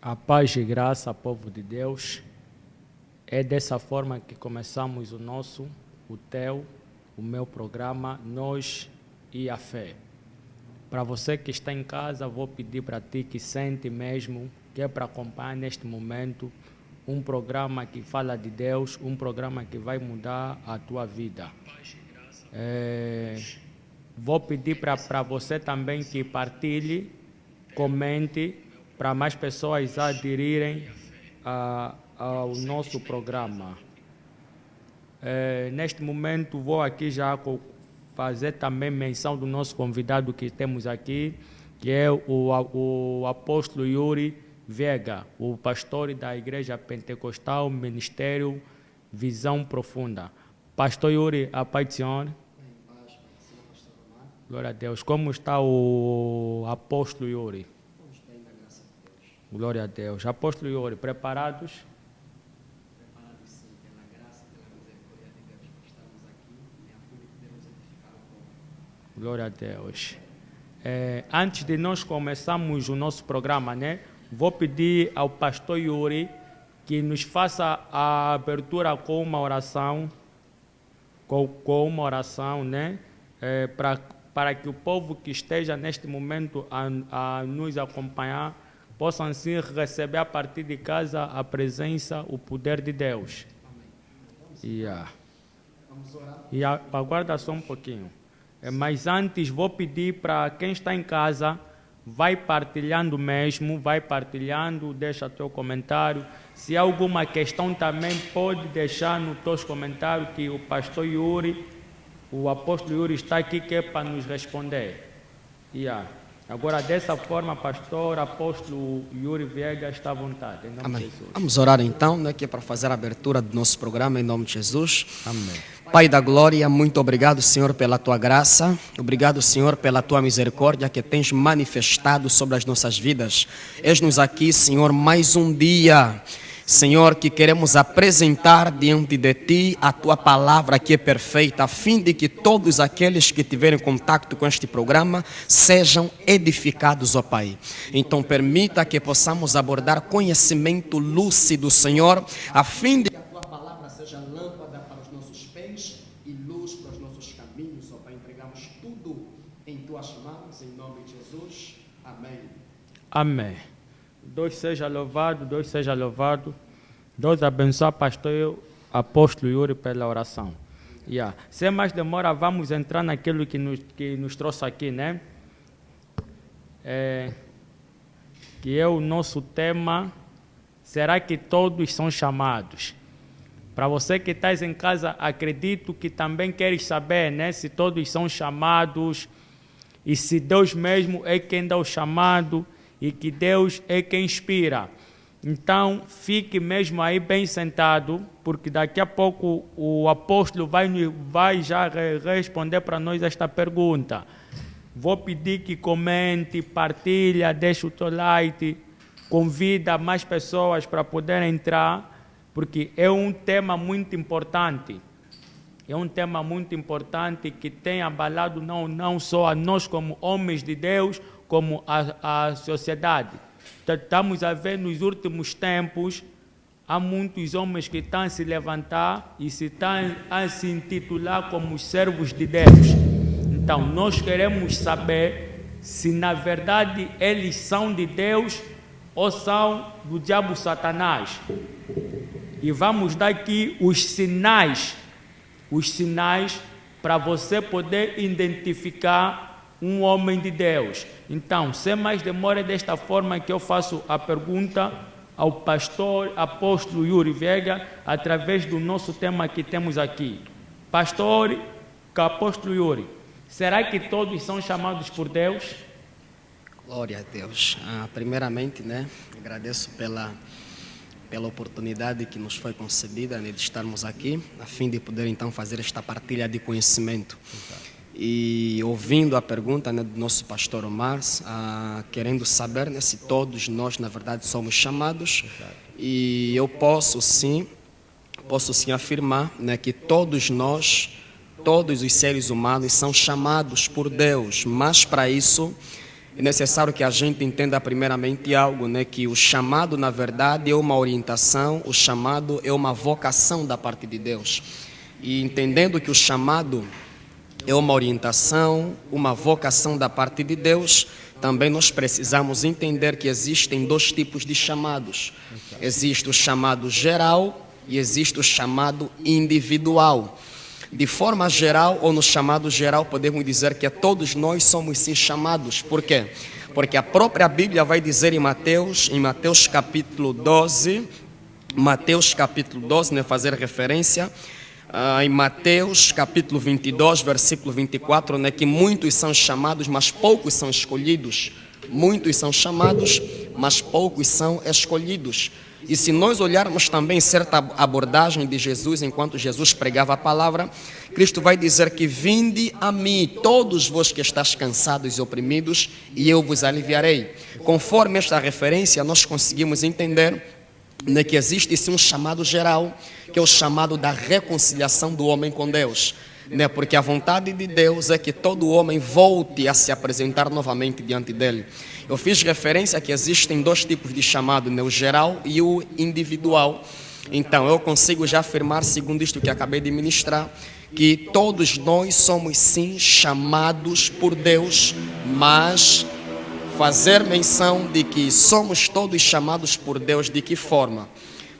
A paz e graça, povo de Deus. É dessa forma que começamos o teu, o meu programa, Nós e a Fé. Para você que está em casa, vou pedir para ti que sente mesmo, que é para acompanhar neste momento um programa que fala de Deus, um programa que vai mudar a tua vida. Vou pedir para você também que partilhe, comente, para mais pessoas aderirem ao nosso programa. Neste momento vou aqui já fazer também menção do nosso convidado que temos aqui, que é o apóstolo Yuri Vega, o pastor da Igreja Pentecostal, Ministério Visão Profunda. Pastor Yuri, a paz do Senhor. Glória a Deus. Como está o apóstolo Yuri? Vamos bem, da graça de Deus. Glória a Deus. Apóstolo Yuri, preparados? Preparados sim, pela graça e pela misericórdia de Deus, que estamos aqui e a fim de podermos edificar o povo. Glória a Deus. Antes de nós começarmos o nosso programa, né, vou pedir ao pastor Yuri que nos faça a abertura com uma oração, né, para que o povo que esteja neste momento a nos acompanhar possam sim receber a partir de casa a presença, o poder de Deus. Amém. Vamos orar. E aguarda só um pouquinho. Mas antes vou pedir para quem está em casa, vai partilhando mesmo, deixa teu comentário. Se há alguma questão também pode deixar nos teus comentários que o pastor Yuri, o apóstolo Yuri está aqui que é para nos responder. Agora, dessa forma, pastor, apóstolo Yuri Viegas está à vontade. Em nome Amém. de Jesus. Vamos orar então, né, que é para fazer a abertura do nosso programa em nome de Jesus. Amém. Pai da glória, muito obrigado, Senhor, pela tua graça. Obrigado, Senhor, pela tua misericórdia que tens manifestado sobre as nossas vidas. Eis-nos aqui, Senhor, mais um dia, Senhor, que queremos apresentar diante de Ti a Tua palavra que é perfeita, a fim de que todos aqueles que tiverem contato com este programa sejam edificados, ó Pai. Então permita que possamos abordar conhecimento lúcido, Senhor, a fim de que a Tua palavra seja lâmpada para os nossos pés e luz para os nossos caminhos, ó Pai. Entregamos tudo em Tuas mãos, em nome de Jesus. Amém. Amém. Deus seja louvado, Deus seja louvado. Deus abençoe o pastor apóstolo Yuri pela oração. Sem mais demora, vamos entrar naquilo que nos trouxe aqui, né? Que é o nosso tema. Será que todos são chamados? Para você que está em casa, acredito que também queres saber, né? Se todos são chamados e se Deus mesmo é quem dá o chamado e que Deus é quem inspira. Então, fique mesmo aí bem sentado, porque daqui a pouco o apóstolo vai já responder para nós esta pergunta. Vou pedir que comente, partilha, deixe o teu like, convida mais pessoas para poderem entrar, porque é um tema muito importante. É um tema muito importante que tem abalado não só a nós como homens de Deus, como a sociedade. Estamos a ver nos últimos tempos, há muitos homens que estão a se levantar e estão a se intitular como servos de Deus. Então, nós queremos saber se na verdade eles são de Deus ou são do diabo Satanás. E vamos dar aqui os sinais para você poder identificar um homem de Deus. Então, sem mais demora, é desta forma que eu faço a pergunta ao pastor apóstolo Yuri Vega, através do nosso tema que temos aqui. Pastor apóstolo Yuri, será que todos são chamados por Deus? Glória a Deus. Primeiramente, né, agradeço pela oportunidade que nos foi concedida, né, de estarmos aqui, a fim de poder então fazer esta partilha de conhecimento. Exato. E ouvindo a pergunta, né, do nosso pastor Omar, querendo saber, né, se todos nós na verdade somos chamados. Exato. E eu posso sim afirmar, né, que todos nós, todos os seres humanos são chamados por Deus, mas para isso é necessário que a gente entenda primeiramente algo, né? Que o chamado, na verdade, é uma orientação, o chamado é uma vocação da parte de Deus. E entendendo que o chamado é uma orientação, uma vocação da parte de Deus, também nós precisamos entender que existem dois tipos de chamados. Existe o chamado geral e existe o chamado individual. De forma geral, ou no chamado geral, podemos dizer que todos nós somos sim chamados. Por quê? Porque a própria Bíblia vai dizer em Mateus capítulo 12, né, fazer referência, em Mateus capítulo 22, versículo 24, né, que muitos são chamados, mas poucos são escolhidos. Muitos são chamados, mas poucos são escolhidos. E se nós olharmos também certa abordagem de Jesus, enquanto Jesus pregava a palavra, Cristo vai dizer que vinde a mim, todos vós que estáis cansados e oprimidos, e eu vos aliviarei. Conforme esta referência, nós conseguimos entender, né, que existe sim um chamado geral, que é o chamado da reconciliação do homem com Deus. Né, porque a vontade de Deus é que todo homem volte a se apresentar novamente diante dele. Eu fiz referência que existem dois tipos de chamado, né, o geral e o individual. Então, eu consigo já afirmar, segundo isto que acabei de ministrar, que todos nós somos sim chamados por Deus, mas fazer menção de que somos todos chamados por Deus de que forma?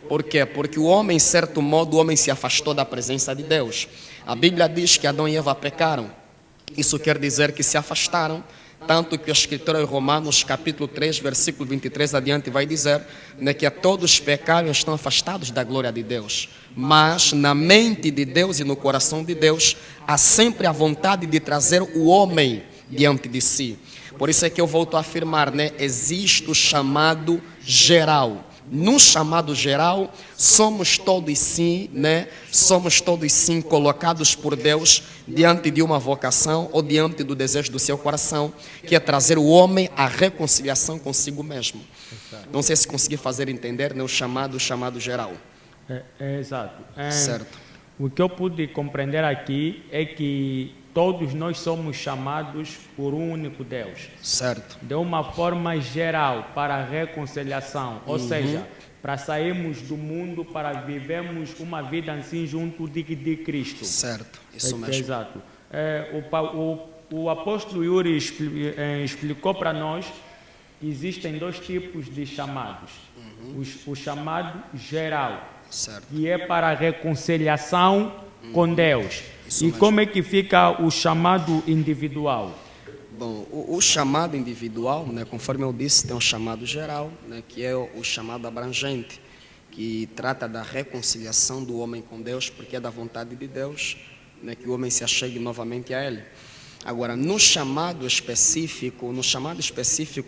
Por quê? Porque o homem, em certo modo, o homem se afastou da presença de Deus. A Bíblia diz que Adão e Eva pecaram. Isso quer dizer que se afastaram, tanto que o escritor em Romanos, capítulo 3, versículo 23 adiante, vai dizer, né, que a todos pecaram e estão afastados da glória de Deus. Mas na mente de Deus e no coração de Deus, há sempre a vontade de trazer o homem diante de si. Por isso é que eu volto a afirmar, né, existe o chamado geral. No chamado geral, somos todos sim, né? Somos todos sim colocados por Deus diante de uma vocação ou diante do desejo do seu coração, que é trazer o homem à reconciliação consigo mesmo. Não sei se consegui fazer entender, né, o chamado geral. Exato. Certo. O que eu pude compreender aqui é que todos nós somos chamados por um único Deus. Certo. De uma forma geral, para a reconciliação. Ou seja, para sairmos do mundo, para vivermos uma vida assim junto de Cristo. Certo, isso mesmo. Exato. O apóstolo Yuri explicou para nós que existem dois tipos de chamados. O chamado geral, certo, que é para a reconciliação com Deus. Isso e mesmo. como é que fica o chamado individual? Bom, o chamado individual, né, conforme eu disse, tem um chamado geral, né, que é o chamado abrangente, que trata da reconciliação do homem com Deus, porque é da vontade de Deus, né, que o homem se achegue novamente a Ele. Agora, no chamado específico,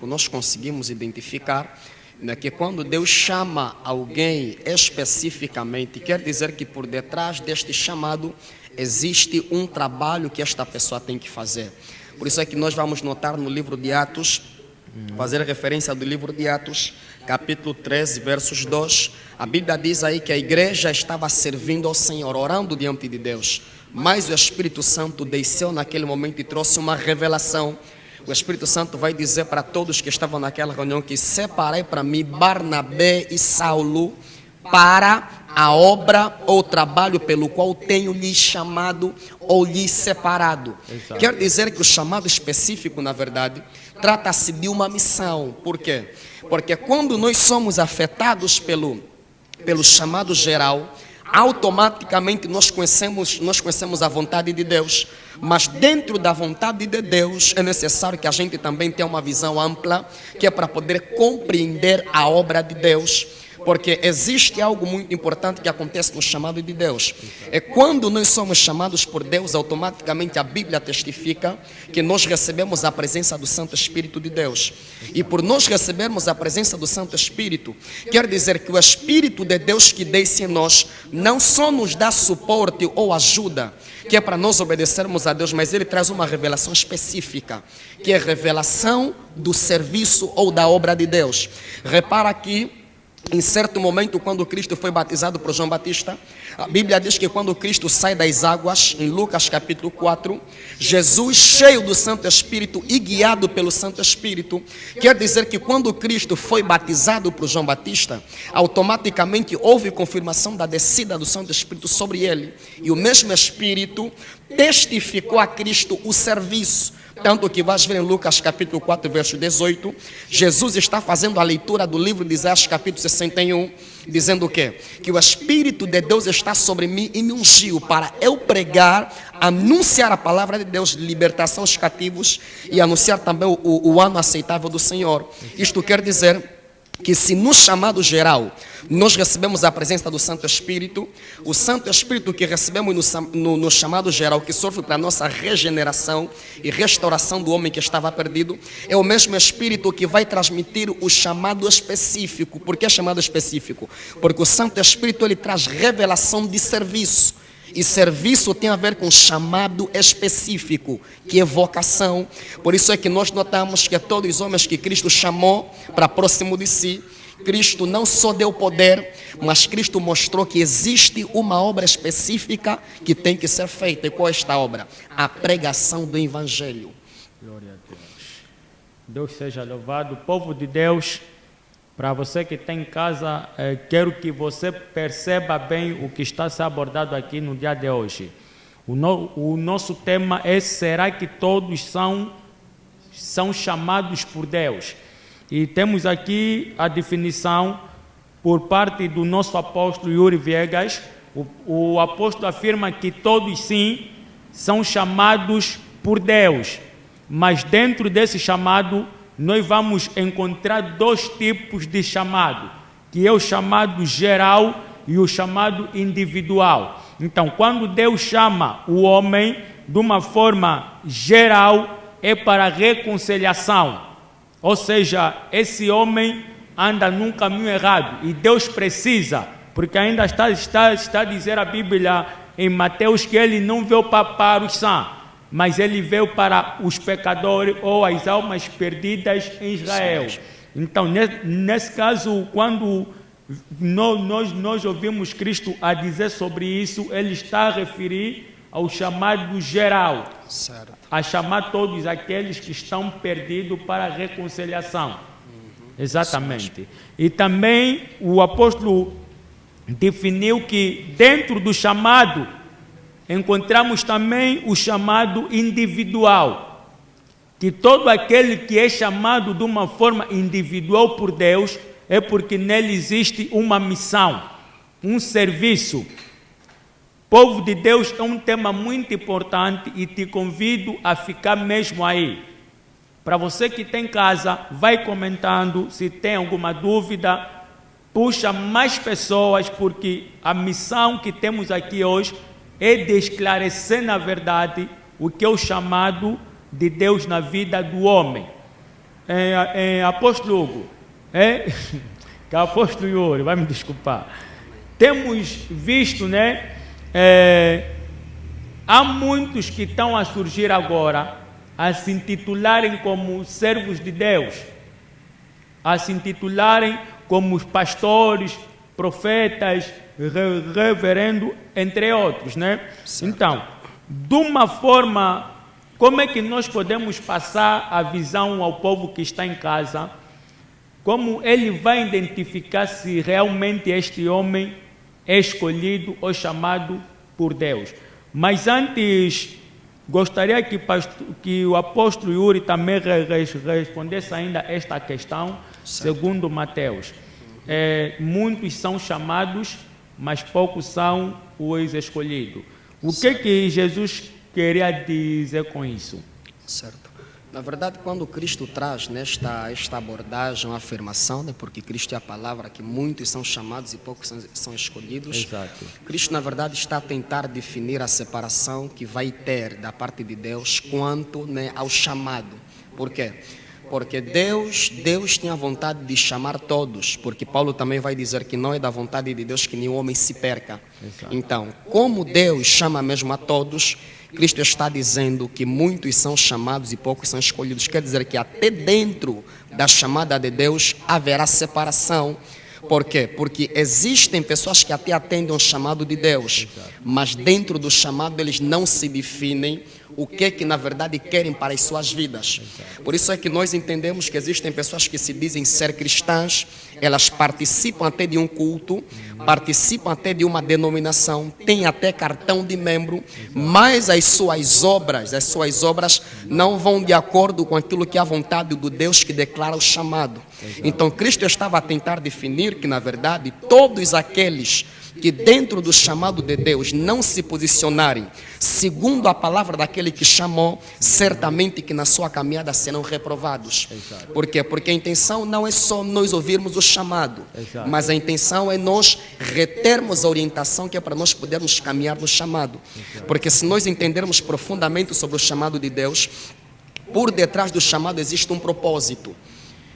nós conseguimos identificar, né, que quando Deus chama alguém especificamente, quer dizer que por detrás deste chamado existe um trabalho que esta pessoa tem que fazer. Por isso é que nós vamos notar no livro de Atos, fazer referência do livro de Atos, capítulo 13, versos 2. A Bíblia diz aí que a igreja estava servindo ao Senhor, orando diante de Deus. Mas o Espírito Santo desceu naquele momento e trouxe uma revelação. O Espírito Santo vai dizer para todos que estavam naquela reunião que separei para mim Barnabé e Saulo para a obra ou trabalho pelo qual tenho lhes chamado ou lhes separado. Exato. Quer dizer que o chamado específico, na verdade, trata-se de uma missão. Por quê? Porque quando nós somos afetados pelo chamado geral, automaticamente nós conhecemos a vontade de Deus. Mas dentro da vontade de Deus é necessário que a gente também tenha uma visão ampla, que é para poder compreender a obra de Deus. Porque existe algo muito importante que acontece no chamado de Deus. É quando nós somos chamados por Deus, automaticamente a Bíblia testifica que nós recebemos a presença do Santo Espírito de Deus. E por nós recebermos a presença do Santo Espírito, quer dizer que o Espírito de Deus que desce em nós não só nos dá suporte ou ajuda, que é para nós obedecermos a Deus, mas Ele traz uma revelação específica, que é a revelação do serviço ou da obra de Deus. Repara aqui, Em certo momento, quando Cristo foi batizado por João Batista, a Bíblia diz que quando Cristo sai das águas, em Lucas capítulo 4, Jesus, cheio do Santo Espírito e guiado pelo Santo Espírito, quer dizer que quando Cristo foi batizado por João Batista, automaticamente houve confirmação da descida do Santo Espírito sobre ele. E o mesmo Espírito testificou a Cristo o serviço. Tanto que vais ver em Lucas capítulo 4, verso 18, Jesus está fazendo a leitura do livro de Isaías capítulo 61, dizendo o quê? Que o Espírito de Deus está sobre mim e me ungiu para eu pregar, anunciar a palavra de Deus, libertação aos cativos e anunciar também o ano aceitável do Senhor. Isto quer dizer que se no chamado geral nós recebemos a presença do Santo Espírito, o Santo Espírito que recebemos no chamado geral, que sofre para a nossa regeneração e restauração do homem que estava perdido, é o mesmo Espírito que vai transmitir o chamado específico. Por que chamado específico? Porque o Santo Espírito ele traz revelação de serviço. E serviço tem a ver com chamado específico, que é vocação. Por isso é que nós notamos que a todos os homens que Cristo chamou para próximo de si, Cristo não só deu poder, mas Cristo mostrou que existe uma obra específica que tem que ser feita. E qual é esta obra? A pregação do Evangelho. Glória a Deus. Deus seja louvado. Povo de Deus, para você que está em casa, quero que você perceba bem o que está sendo abordado aqui no dia de hoje. O nosso tema é: será que todos são chamados por Deus? E temos aqui a definição por parte do nosso apóstolo Yuri Viegas. O apóstolo afirma que todos sim são chamados por Deus, mas dentro desse chamado nós vamos encontrar dois tipos de chamado, que é o chamado geral e o chamado individual. Então, quando Deus chama o homem de uma forma geral, é para reconciliação. Ou seja, esse homem anda num caminho errado e Deus precisa, porque ainda está a dizer a Bíblia em Mateus que ele não veio para os sãos, mas ele veio para os pecadores ou as almas perdidas em Israel. Então, nesse caso, quando nós ouvimos Cristo a dizer sobre isso, ele está a referir ao chamado geral, a chamar todos aqueles que estão perdidos para a reconciliação. Exatamente. E também o apóstolo definiu que dentro do chamado encontramos também o chamado individual, que todo aquele que é chamado de uma forma individual por Deus é porque nele existe uma missão, um serviço. Povo de Deus é um tema muito importante e te convido a ficar mesmo aí. Para você que está em casa, vai comentando, se tem alguma dúvida, puxa mais pessoas, porque a missão que temos aqui hoje é de esclarecer na verdade o que é o chamado de Deus na vida do homem. Apóstolo Hugo, que é apóstolo Yuri, vai me desculpar. Temos visto, há muitos que estão a surgir agora, a se intitularem como servos de Deus, a se intitularem como pastores, profetas, reverendo, entre outros, Então, de uma forma, como é que nós podemos passar a visão ao povo que está em casa? Como ele vai identificar se realmente este homem é escolhido ou chamado por Deus? Mas antes, gostaria que o apóstolo Yuri também respondesse ainda esta questão, segundo Mateus. Muitos são chamados, mas poucos são os escolhidos. O que Jesus queria dizer com isso? Certo. Na verdade, quando Cristo traz esta abordagem, uma afirmação, porque Cristo é a palavra que muitos são chamados e poucos são escolhidos. Exato. Cristo, na verdade, está a tentar definir a separação que vai ter da parte de Deus quanto ao chamado. Por quê? Porque Deus tem a vontade de chamar todos, porque Paulo também vai dizer que não é da vontade de Deus que nenhum homem se perca. Exato. Então, como Deus chama mesmo a todos, Cristo está dizendo que muitos são chamados e poucos são escolhidos. Quer dizer que até dentro da chamada de Deus haverá separação, Por quê? Porque existem pessoas que até atendem ao chamado de Deus, mas dentro do chamado eles não se definem o que na verdade querem para as suas vidas. Por isso é que nós entendemos que existem pessoas que se dizem ser cristãs, elas participam até de um culto, participam até de uma denominação, têm até cartão de membro, mas as suas obras não vão de acordo com aquilo que é a vontade do Deus que declara o chamado. Então Cristo estava a tentar definir que na verdade todos aqueles que dentro do chamado de Deus não se posicionarem segundo a palavra daquele que chamou, certamente que na sua caminhada serão reprovados. Por quê? Porque a intenção não é só nós ouvirmos o chamado, mas a intenção é nós retermos a orientação que é para nós podermos caminhar no chamado. Porque se nós entendermos profundamente sobre o chamado de Deus, por detrás do chamado existe um propósito,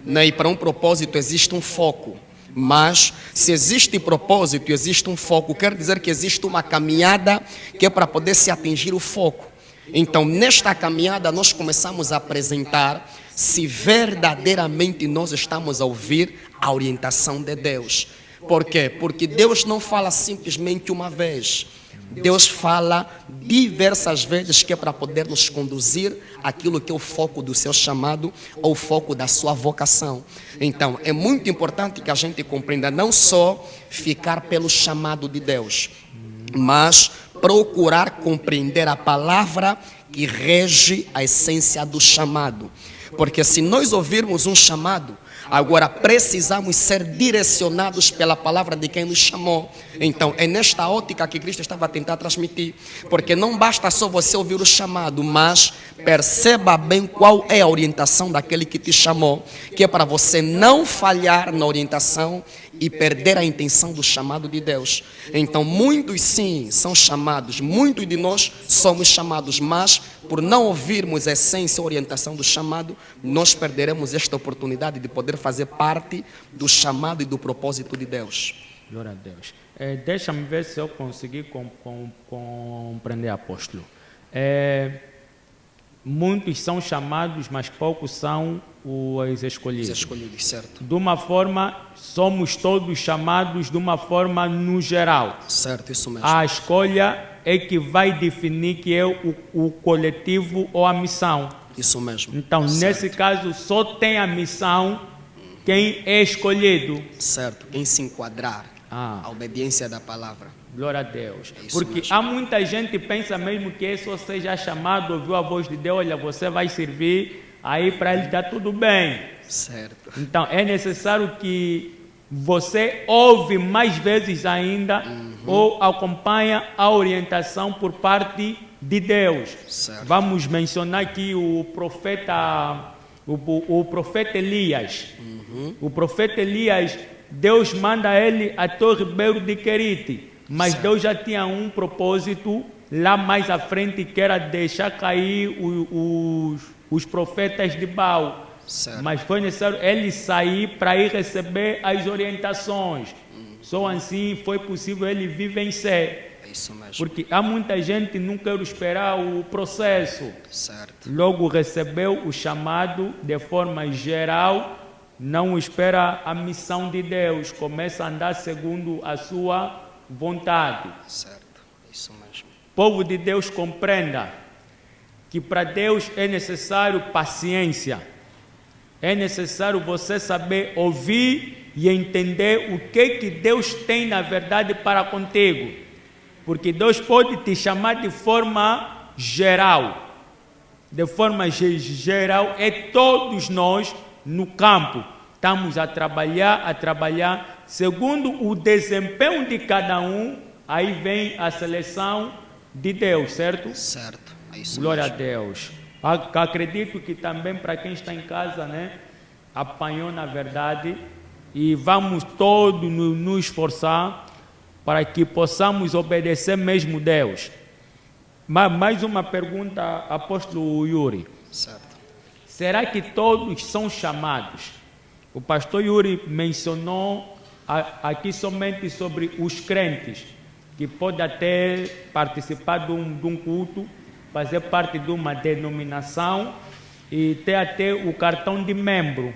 né? E para um propósito existe um foco. Mas se existe propósito e existe um foco, quer dizer que existe uma caminhada que é para poder se atingir o foco. Então nesta caminhada nós começamos a apresentar se verdadeiramente nós estamos a ouvir a orientação de Deus. Por quê? Porque Deus não fala simplesmente uma vez. Deus fala diversas vezes que é para poder nos conduzir aquilo que é o foco do seu chamado ou o foco da sua vocação. Então, é muito importante que a gente compreenda não só ficar pelo chamado de Deus, mas procurar compreender a palavra que rege a essência do chamado. Porque se nós ouvirmos um chamado, agora precisamos ser direcionados pela palavra de quem nos chamou. Então é nesta ótica que Cristo estava a tentar transmitir. Porque não basta só você ouvir o chamado, mas perceba bem qual é a orientação daquele que te chamou, que é para você não falhar na orientação e perder a intenção do chamado de Deus. Então muitos sim são chamados, muitos de nós somos chamados, mas por não ouvirmos a essência e a orientação do chamado, nós perderemos esta oportunidade de poder fazer parte do chamado e do propósito de Deus. Glória a Deus. Deixa-me ver se eu consegui compreender, apóstolo. Muitos são chamados, mas poucos são os escolhidos. Os escolhidos, certo. De uma forma, somos todos chamados de uma forma no geral. Certo, isso mesmo. A escolha é que vai definir que é o coletivo ou a missão. Isso mesmo. Então, certo. Nesse caso, só tem a missão quem é escolhido. Certo, quem se enquadrar à obediência da palavra. Glória a Deus. É porque mesmo. há muita gente que pensa mesmo que só seja chamado, ouviu a voz de Deus, olha, você vai servir, aí para ele está tudo bem. Certo. Então, é necessário que você ouve mais vezes ainda ou acompanha a orientação por parte de Deus. Certo. Vamos mencionar aqui o profeta Elias. O profeta Elias, Deus manda ele até o ribeiro de Querite, mas certo. Deus já tinha um propósito lá mais à frente, que era deixar cair os profetas de Baal. Certo. Mas foi necessário ele sair para ir receber as orientações. Só assim foi possível ele vivenciar. É isso mesmo. Porque há muita gente que não quer esperar o processo. Certo. Logo recebeu o chamado de forma geral, não espera a missão de Deus, começa a andar segundo a sua vontade. Certo, isso mesmo. Povo de Deus, compreenda que para Deus é necessário paciência. É necessário você saber ouvir e entender o que Deus tem na verdade para contigo. Porque Deus pode te chamar de forma geral. De forma geral, é todos nós no campo. Estamos a trabalhar, segundo o desempenho de cada um, aí vem a seleção de Deus, certo? Certo, é isso Glória mesmo. a Deus. Acredito que também para quem está em casa, né, apanhou na verdade, e vamos todos nos esforçar para que possamos obedecer mesmo Deus. Mais uma pergunta, apóstolo Yuri. Certo. Será que todos são chamados? O pastor Yuri mencionou aqui somente sobre os crentes, que podem até participar de um culto, fazer parte de uma denominação e ter até o cartão de membro.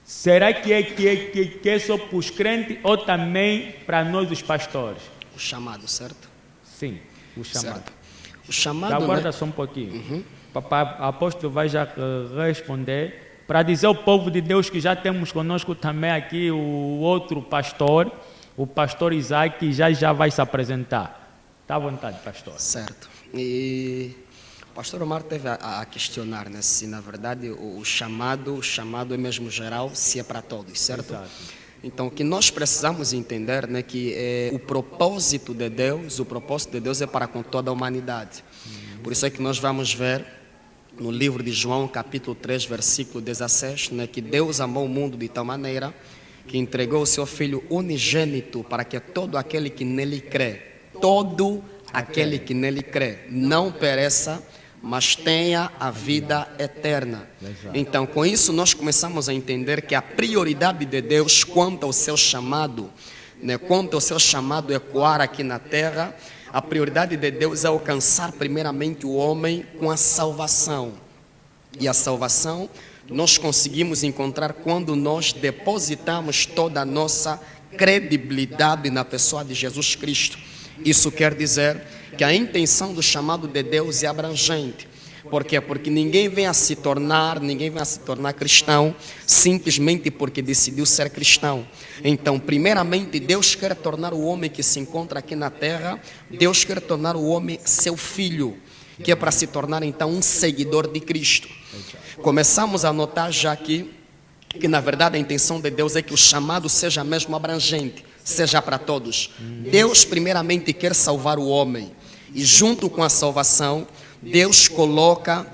Será que é só para os crentes ou também para nós os pastores? O chamado, certo? Sim, o chamado. Certo. O chamado, Aguarda né? só um pouquinho. Papai apóstolo vai já responder. Para dizer ao povo de Deus que já temos conosco também aqui o outro pastor, o pastor Isaac, já vai se apresentar. Está à vontade, pastor. Certo. E o pastor Omar teve a questionar, né, se na verdade o chamado é mesmo geral, se é para todos, certo? Exato. Então, o que nós precisamos entender, né, que o propósito de Deus é para com toda a humanidade. Por isso é que nós vamos ver no livro de João, capítulo 3, versículo 16, né, que Deus amou o mundo de tal maneira que entregou o seu Filho unigênito para que todo aquele que nele crê, não pereça, mas tenha a vida eterna. Então, com isso, nós começamos a entender que a prioridade de Deus quanto ao seu chamado, né, quanto ao seu chamado ecoar aqui na terra, a prioridade de Deus é alcançar primeiramente o homem com a salvação. E a salvação nós conseguimos encontrar quando nós depositamos toda a nossa credibilidade na pessoa de Jesus Cristo. Isso quer dizer que a intenção do chamado de Deus é abrangente. Por quê? Porque ninguém vem a se tornar cristão simplesmente porque decidiu ser cristão. Então, primeiramente, Deus quer tornar o homem que se encontra aqui na terra, Deus quer tornar o homem seu filho, que é para se tornar então um seguidor de Cristo. Começamos a notar já aqui que na verdade a intenção de Deus é que o chamado seja mesmo abrangente, seja para todos. Deus primeiramente quer salvar o homem e junto com a salvação, Deus coloca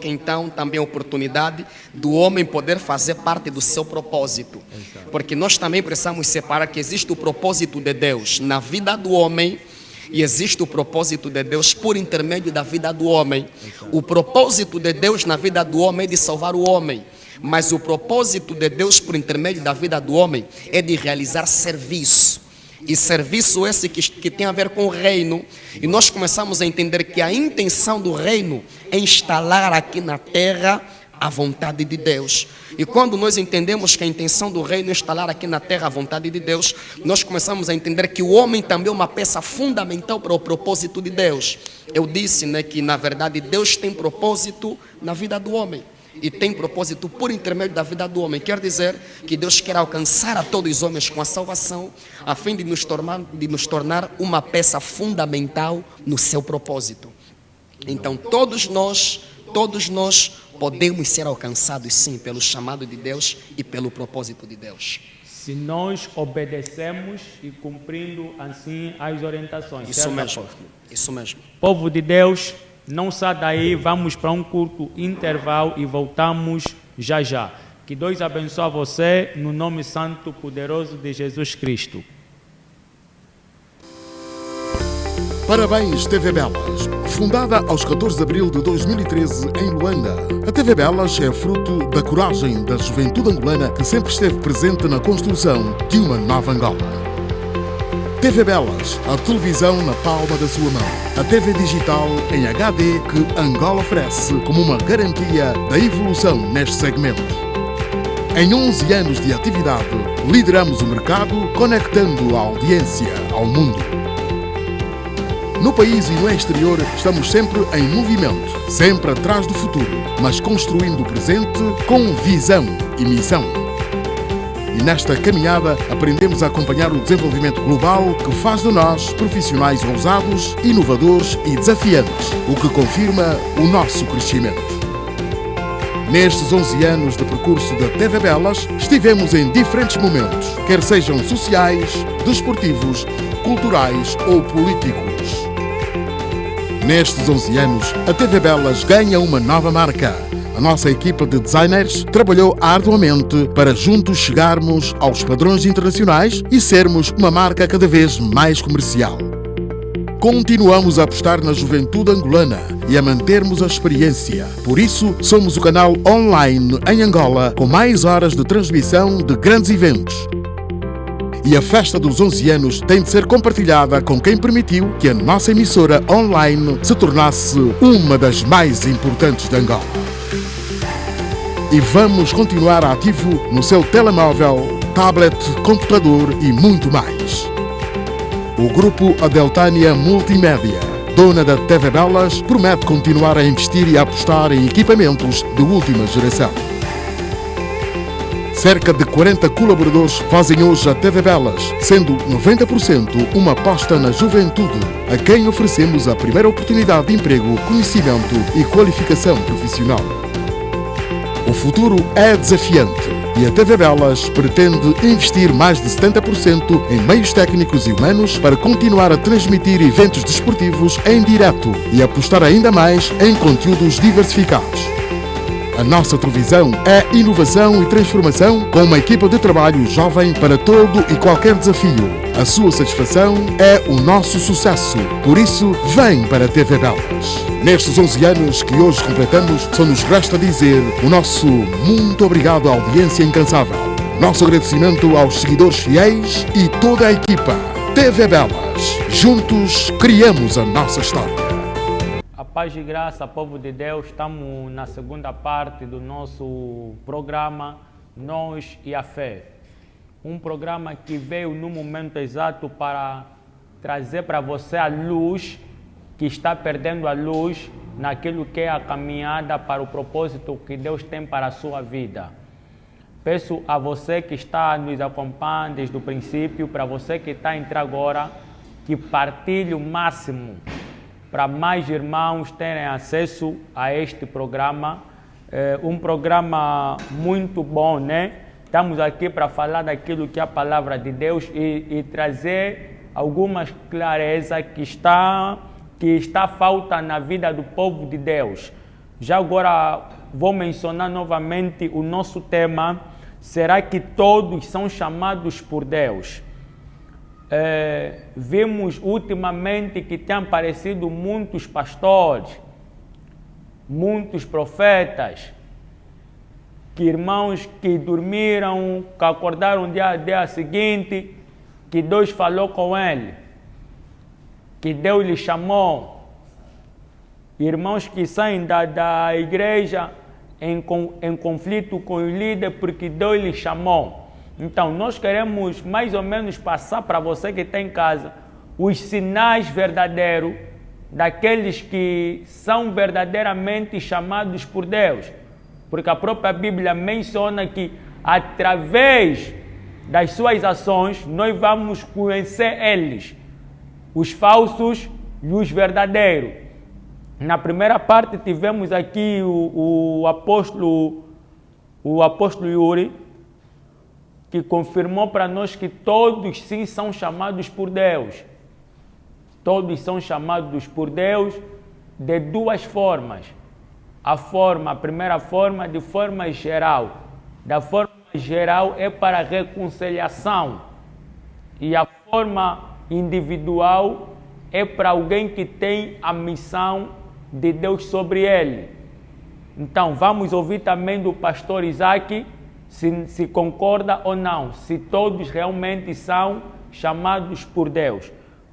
então também a oportunidade do homem poder fazer parte do seu propósito. Porque nós também precisamos separar que existe o propósito de Deus na vida do homem e existe o propósito de Deus por intermédio da vida do homem. O propósito de Deus na vida do homem é de salvar o homem. Mas o propósito de Deus por intermédio da vida do homem é de realizar serviço. E serviço esse que tem a ver com o reino. E nós começamos a entender que a intenção do reino é instalar aqui na terra a vontade de Deus. E quando nós entendemos que a intenção do reino é instalar aqui na terra a vontade de Deus, nós começamos a entender que o homem também é uma peça fundamental para o propósito de Deus. Eu disse, né, que na verdade Deus tem propósito na vida do homem. E tem propósito por intermédio da vida do homem. Quer dizer que Deus quer alcançar a todos os homens com a salvação, a fim de nos tornar uma peça fundamental no seu propósito. Então todos nós podemos ser alcançados sim pelo chamado de Deus e pelo propósito de Deus. Se nós obedecemos e cumprindo assim as orientações. Isso mesmo, isso mesmo. Povo de Deus, não sai daí, vamos para um curto intervalo e voltamos já. Que Deus abençoe você no nome santo poderoso de Jesus Cristo. Parabéns, TV Belas. Fundada aos 14 de abril de 2013 em Luanda, a TV Belas é fruto da coragem da juventude angolana que sempre esteve presente na construção de uma nova Angola. TV Belas, a televisão na palma da sua mão. A TV digital em HD que Angola oferece como uma garantia da evolução neste segmento. Em 11 anos de atividade, lideramos o mercado, conectando a audiência ao mundo. No país e no exterior, estamos sempre em movimento, sempre atrás do futuro, mas construindo o presente com visão e missão. E nesta caminhada aprendemos a acompanhar o desenvolvimento global que faz de nós profissionais ousados, inovadores e desafiantes, o que confirma o nosso crescimento. Nestes 11 anos de percurso da TV Belas, estivemos em diferentes momentos, quer sejam sociais, desportivos, culturais ou políticos. Nestes 11 anos, a TV Belas ganha uma nova marca. A nossa equipa de designers trabalhou arduamente para juntos chegarmos aos padrões internacionais e sermos uma marca cada vez mais comercial. Continuamos a apostar na juventude angolana e a mantermos a experiência. Por isso, somos o canal online em Angola com mais horas de transmissão de grandes eventos. E a festa dos 11 anos tem de ser compartilhada com quem permitiu que a nossa emissora online se tornasse uma das mais importantes de Angola. e vamos continuar ativo no seu telemóvel, tablet, computador e muito mais. O grupo Adeltânia Multimédia, dona da TV Belas, promete continuar a investir e a apostar em equipamentos de última geração. Cerca de 40 colaboradores fazem hoje a TV Belas, sendo 90% uma aposta na juventude, a quem oferecemos a primeira oportunidade de emprego, conhecimento e qualificação profissional. O futuro é desafiante e a TV Belas pretende investir mais de 70% em meios técnicos e humanos para continuar a transmitir eventos desportivos em direto e apostar ainda mais em conteúdos diversificados. A nossa televisão é inovação e transformação com uma equipa de trabalho jovem para todo e qualquer desafio. A sua satisfação é o nosso sucesso. Por isso, vem para a TV Belas. Nestes 11 anos que hoje completamos, só nos resta dizer o nosso muito obrigado à audiência incansável. Nosso agradecimento aos seguidores fiéis e toda a equipa. TV Belas. Juntos criamos a nossa história. Paz e graça, povo de Deus, estamos na segunda parte do nosso programa Nós e a Fé. Um programa que veio no momento exato para trazer para você a luz, que está perdendo a luz naquilo que é a caminhada para o propósito que Deus tem para a sua vida. Peço a você que está nos acompanhando desde o princípio, para você que está a entrar agora, que partilhe o máximo para mais irmãos terem acesso a este programa. Um programa muito bom, né? Estamos aqui para falar daquilo que é a palavra de Deus e trazer algumas clarezas que está falta na vida do povo de Deus. Já agora vou mencionar novamente o nosso tema. Será que todos são chamados por Deus? Vimos ultimamente que têm aparecido muitos pastores, muitos profetas, que irmãos que dormiram, que acordaram no dia seguinte, que Deus falou com ele, que Deus lhe chamou. Irmãos que saem da igreja em conflito com o líder porque Deus lhe chamou. Então, nós queremos mais ou menos passar para você que está em casa os sinais verdadeiros daqueles que são verdadeiramente chamados por Deus. Porque a própria Bíblia menciona que através das suas ações nós vamos conhecer eles, os falsos e os verdadeiros. Na primeira parte tivemos aqui o apóstolo Yuri, que confirmou para nós que todos sim são chamados por Deus. Todos são chamados por Deus de duas formas. A primeira forma, de forma geral. Da forma geral é para reconciliação. E a forma individual é para alguém que tem a missão de Deus sobre ele. Então, vamos ouvir também do pastor Isaac, se concorda ou não, se todos realmente são chamados por Deus.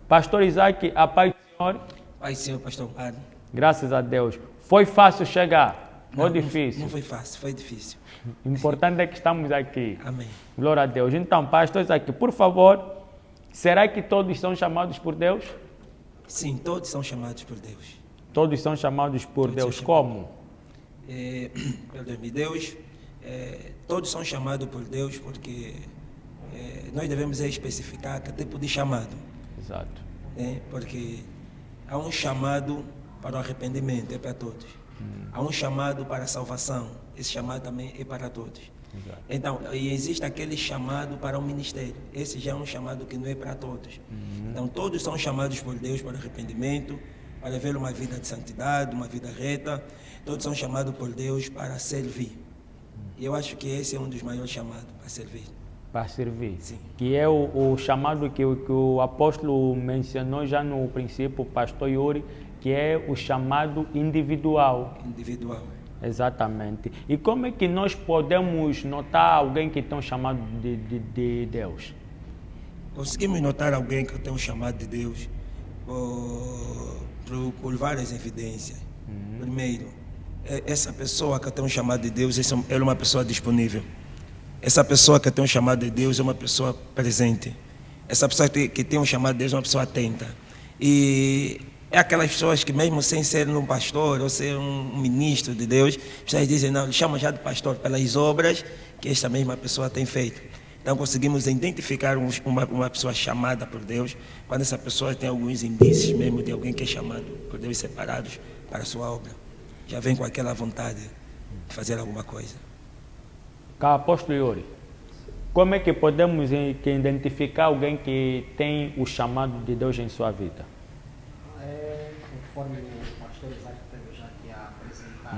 Pastor Isaac, a paz do Senhor. Pai, Senhor, pastor Padre. Graças a Deus. Foi fácil chegar? Ou difícil? Não foi fácil, foi difícil. O importante é que estamos aqui. Amém. Glória a Deus. Então, pastor Isaac, por favor, será que todos são chamados por Deus? Sim, todos são chamados por Deus. Todos são chamados por Todos Deus. são Como? Perdão-me, Deus. Todos são chamados por Deus porque nós devemos especificar que tipo de chamado. Exato. Porque há um chamado para o arrependimento, é para todos. Há um chamado para a salvação, esse chamado também é para todos. Exato. Então, e existe aquele chamado para o ministério, esse já é um chamado que não é para todos. Então, todos são chamados por Deus para o arrependimento, para viver uma vida de santidade, uma vida reta. Todos são chamados por Deus para servir. E eu acho que esse é um dos maiores chamados, para servir. Para servir. Sim. Que é o chamado que o apóstolo mencionou já no princípio, o pastor Yuri, que é o chamado individual. Individual. Exatamente. E como é que nós podemos notar alguém que tem um chamado de Deus? Conseguimos notar alguém que tem um chamado de Deus por várias evidências. Primeiro, essa pessoa que tem um chamado de Deus, ela é uma pessoa disponível. Essa pessoa que tem um chamado de Deus é uma pessoa presente. Essa pessoa que tem um chamado de Deus é uma pessoa atenta. E é aquelas pessoas que mesmo sem ser um pastor ou ser um ministro de Deus, pessoas dizem, não, chamam já de pastor pelas obras que esta mesma pessoa tem feito. Então conseguimos identificar uma pessoa chamada por Deus, quando essa pessoa tem alguns indícios mesmo de alguém que é chamado por Deus separados para a sua obra. Já vem com aquela vontade de fazer alguma coisa. Apóstolo Yuri, como é que podemos identificar alguém que tem o chamado de Deus em sua vida? Conforme o pastor Isaac teve já aqui a apresentar,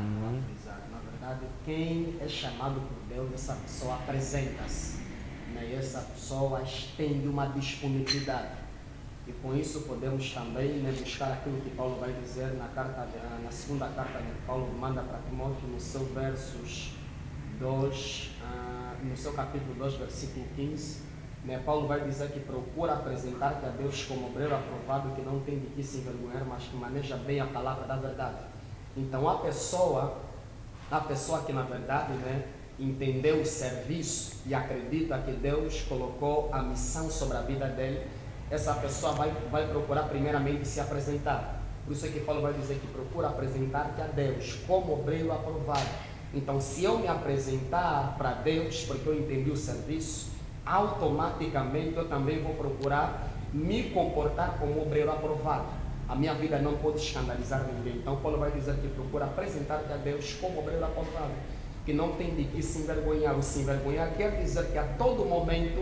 na verdade, quem é chamado por Deus, essa pessoa apresenta-se, né? E essa pessoa tem uma disponibilidade. E com isso podemos também, né, buscar aquilo que Paulo vai dizer na segunda carta que Paulo manda para Timóteo, no seu versos 2, no seu capítulo 2, versículo 15, né, Paulo vai dizer que procura apresentar-te a Deus como obreiro aprovado, que não tem de que se envergonhar, mas que maneja bem a palavra da verdade. Então a pessoa que na verdade, né, entendeu o serviço e acredita que Deus colocou a missão sobre a vida dele, essa pessoa vai procurar primeiramente se apresentar. Por isso é que Paulo vai dizer que procura apresentar-te a Deus como obreiro aprovado. Então, se eu me apresentar para Deus, porque eu entendi o serviço, automaticamente eu também vou procurar me comportar como obreiro aprovado. A minha vida não pode escandalizar ninguém. Então, Paulo vai dizer que procura apresentar-te a Deus como obreiro aprovado, que não tem de que se envergonhar. O se envergonhar quer dizer que a todo momento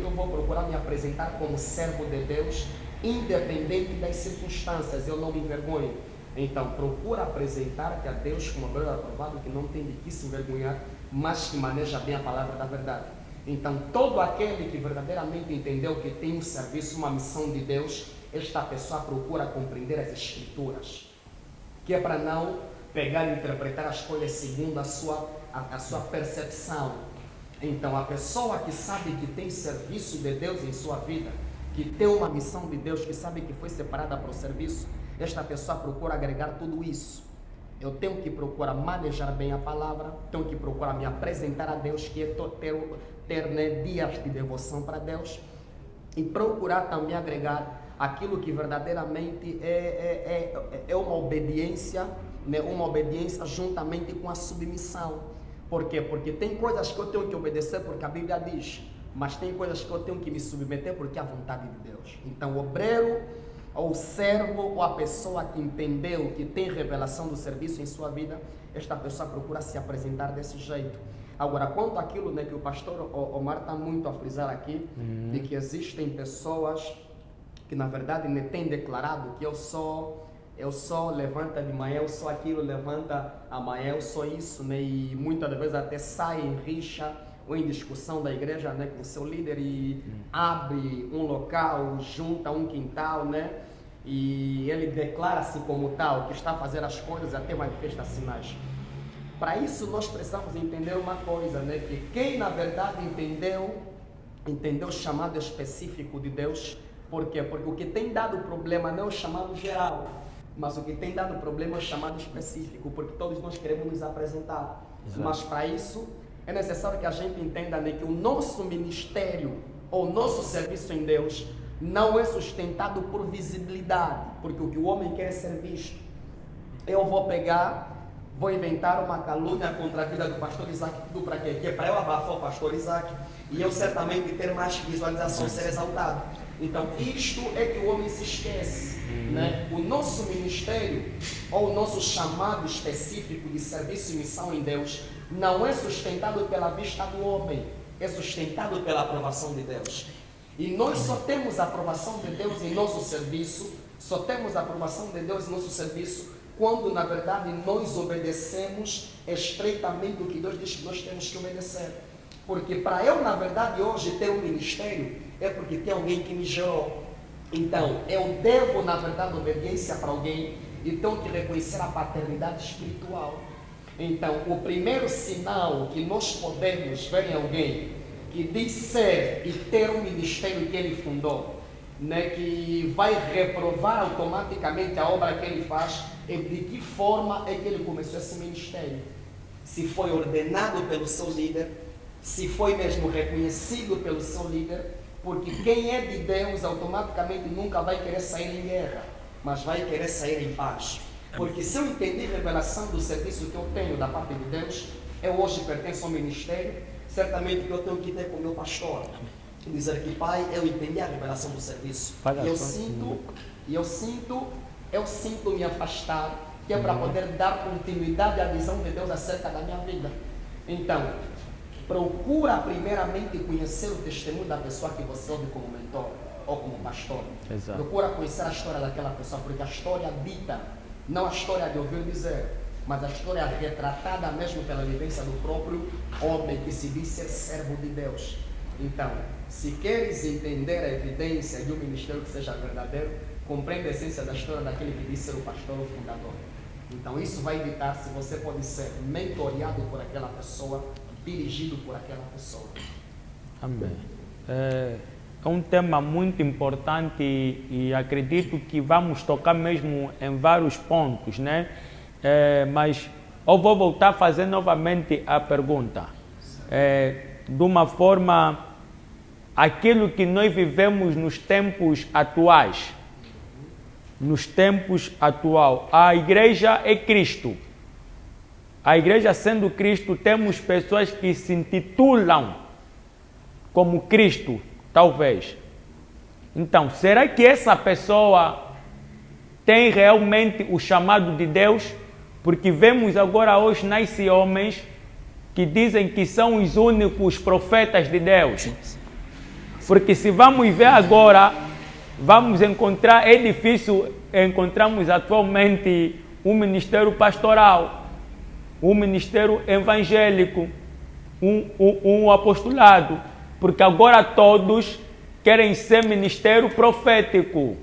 eu vou procurar me apresentar como servo de Deus, independente das circunstâncias, eu não me envergonho. Então, procura apresentar-te a Deus como obreiro aprovado, que não tem de que se envergonhar, mas que maneja bem a palavra da verdade. Então, todo aquele que verdadeiramente entendeu que tem um serviço, uma missão de Deus, esta pessoa procura compreender as Escrituras, que é para não pegar e interpretar as coisas segundo a sua percepção. Então, a pessoa que sabe que tem serviço de Deus em sua vida, que tem uma missão de Deus, que sabe que foi separada para o serviço, esta pessoa procura agregar tudo isso. Eu tenho que procurar manejar bem a palavra, tenho que procurar me apresentar a Deus, que é ter né, dias de devoção para Deus, e procurar também agregar aquilo que verdadeiramente é uma obediência, né, uma obediência juntamente com a submissão. Por quê? Porque tem coisas que eu tenho que obedecer porque a Bíblia diz, mas tem coisas que eu tenho que me submeter porque é a vontade de Deus. Então, o obreiro, ou o servo, ou a pessoa que entendeu, que tem revelação do serviço em sua vida, esta pessoa procura se apresentar desse jeito. Agora, quanto àquilo, né, que o pastor Omar está muito a frisar aqui, de que existem pessoas que na verdade, né, têm declarado que eu sou levanta de manhã, eu sou aquilo, levanta amanhã, eu sou isso, né, e muitas vezes até sai em rixa ou em discussão da igreja, né, com o seu líder, e abre um local, junta um quintal, né, e ele declara-se como tal, que está a fazer as coisas, até manifesta sinais. Para isso nós precisamos entender uma coisa, né, que quem na verdade entendeu o chamado específico de Deus. Por quê? Porque o que tem dado problema não é o chamado geral, mas o que tem dado problema é o chamado específico, porque todos nós queremos nos apresentar. Exato. Mas para isso é necessário que a gente entenda, né, que o nosso ministério ou o nosso serviço em Deus não é sustentado por visibilidade, porque o que o homem quer é ser visto. Eu vou inventar uma calúnia contra a vida do pastor Isaac, tudo para quê? Que é para eu abafar o pastor Isaac e eu certamente ter mais visualização, ser exaltado. Então, isto é que o homem se esquece, né? O nosso ministério, ou o nosso chamado específico de serviço e missão em Deus, não é sustentado pela vista do homem, é sustentado pela aprovação de Deus. E nós só temos a aprovação de Deus em nosso serviço, quando, na verdade, nós obedecemos estreitamente o que Deus diz que nós temos que obedecer. Porque para eu, na verdade, hoje ter um ministério, é porque tem alguém que me gerou. Então, eu devo, na verdade, obediência para alguém e tenho que reconhecer a paternidade espiritual. Então, o primeiro sinal que nós podemos ver em alguém que diz ser e ter um ministério que ele fundou, né, que vai reprovar automaticamente a obra que ele faz e de que forma é que ele começou esse ministério. Se foi ordenado pelo seu líder, se foi mesmo reconhecido pelo seu líder, porque quem é de Deus automaticamente nunca vai querer sair em guerra, mas vai querer sair em paz. Porque se eu entender a revelação do serviço que eu tenho da parte de Deus, eu hoje pertenço ao ministério, certamente que eu tenho que ter com o meu pastor. Dizer que, pai, eu entendi a revelação do serviço. E eu sinto me afastar, que é para poder dar continuidade à visão de Deus acerca da minha vida. Então, procura primeiramente conhecer o testemunho da pessoa que você ouve como mentor ou como pastor. Exato. Procura conhecer a história daquela pessoa, porque a história dita, não a história de ouvir dizer, mas a história retratada mesmo pela vivência do próprio homem que se diz ser servo de Deus. Então, se queres entender a evidência de um ministério que seja verdadeiro, compreenda a essência da história daquele que diz ser o pastor ou fundador. Então, isso vai evitar se você pode ser mentoreado por aquela pessoa, dirigido por aquela pessoa. Amém. É um tema muito importante e acredito que vamos tocar mesmo em vários pontos, né? Mas eu vou voltar a fazer novamente a pergunta. De uma forma, aquilo que nós vivemos nos tempos atuais. Nos tempos atuais, a igreja é Cristo. A igreja sendo Cristo, temos pessoas que se intitulam como Cristo, talvez. Então, será que essa pessoa tem realmente o chamado de Deus? Porque vemos agora hoje nascer homens que dizem que são os únicos profetas de Deus. Porque se vamos ver agora, vamos encontrar, é difícil encontrarmos atualmente um ministério pastoral, um ministério evangélico, um apostolado, porque agora todos querem ser ministério profético.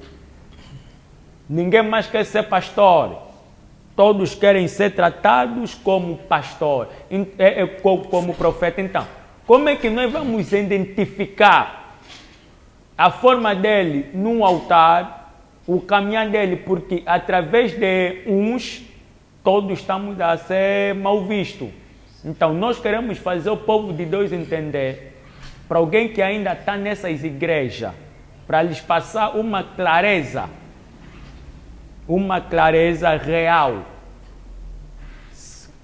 Ninguém mais quer ser pastor. Todos querem ser tratados como pastor, como profeta. Então, como é que nós vamos identificar a forma dele num altar, o caminhar dele? Porque através de uns, todos estamos a ser mal vistos. Então, nós queremos fazer o povo de Deus entender, para alguém que ainda está nessas igrejas, para lhes passar uma clareza real.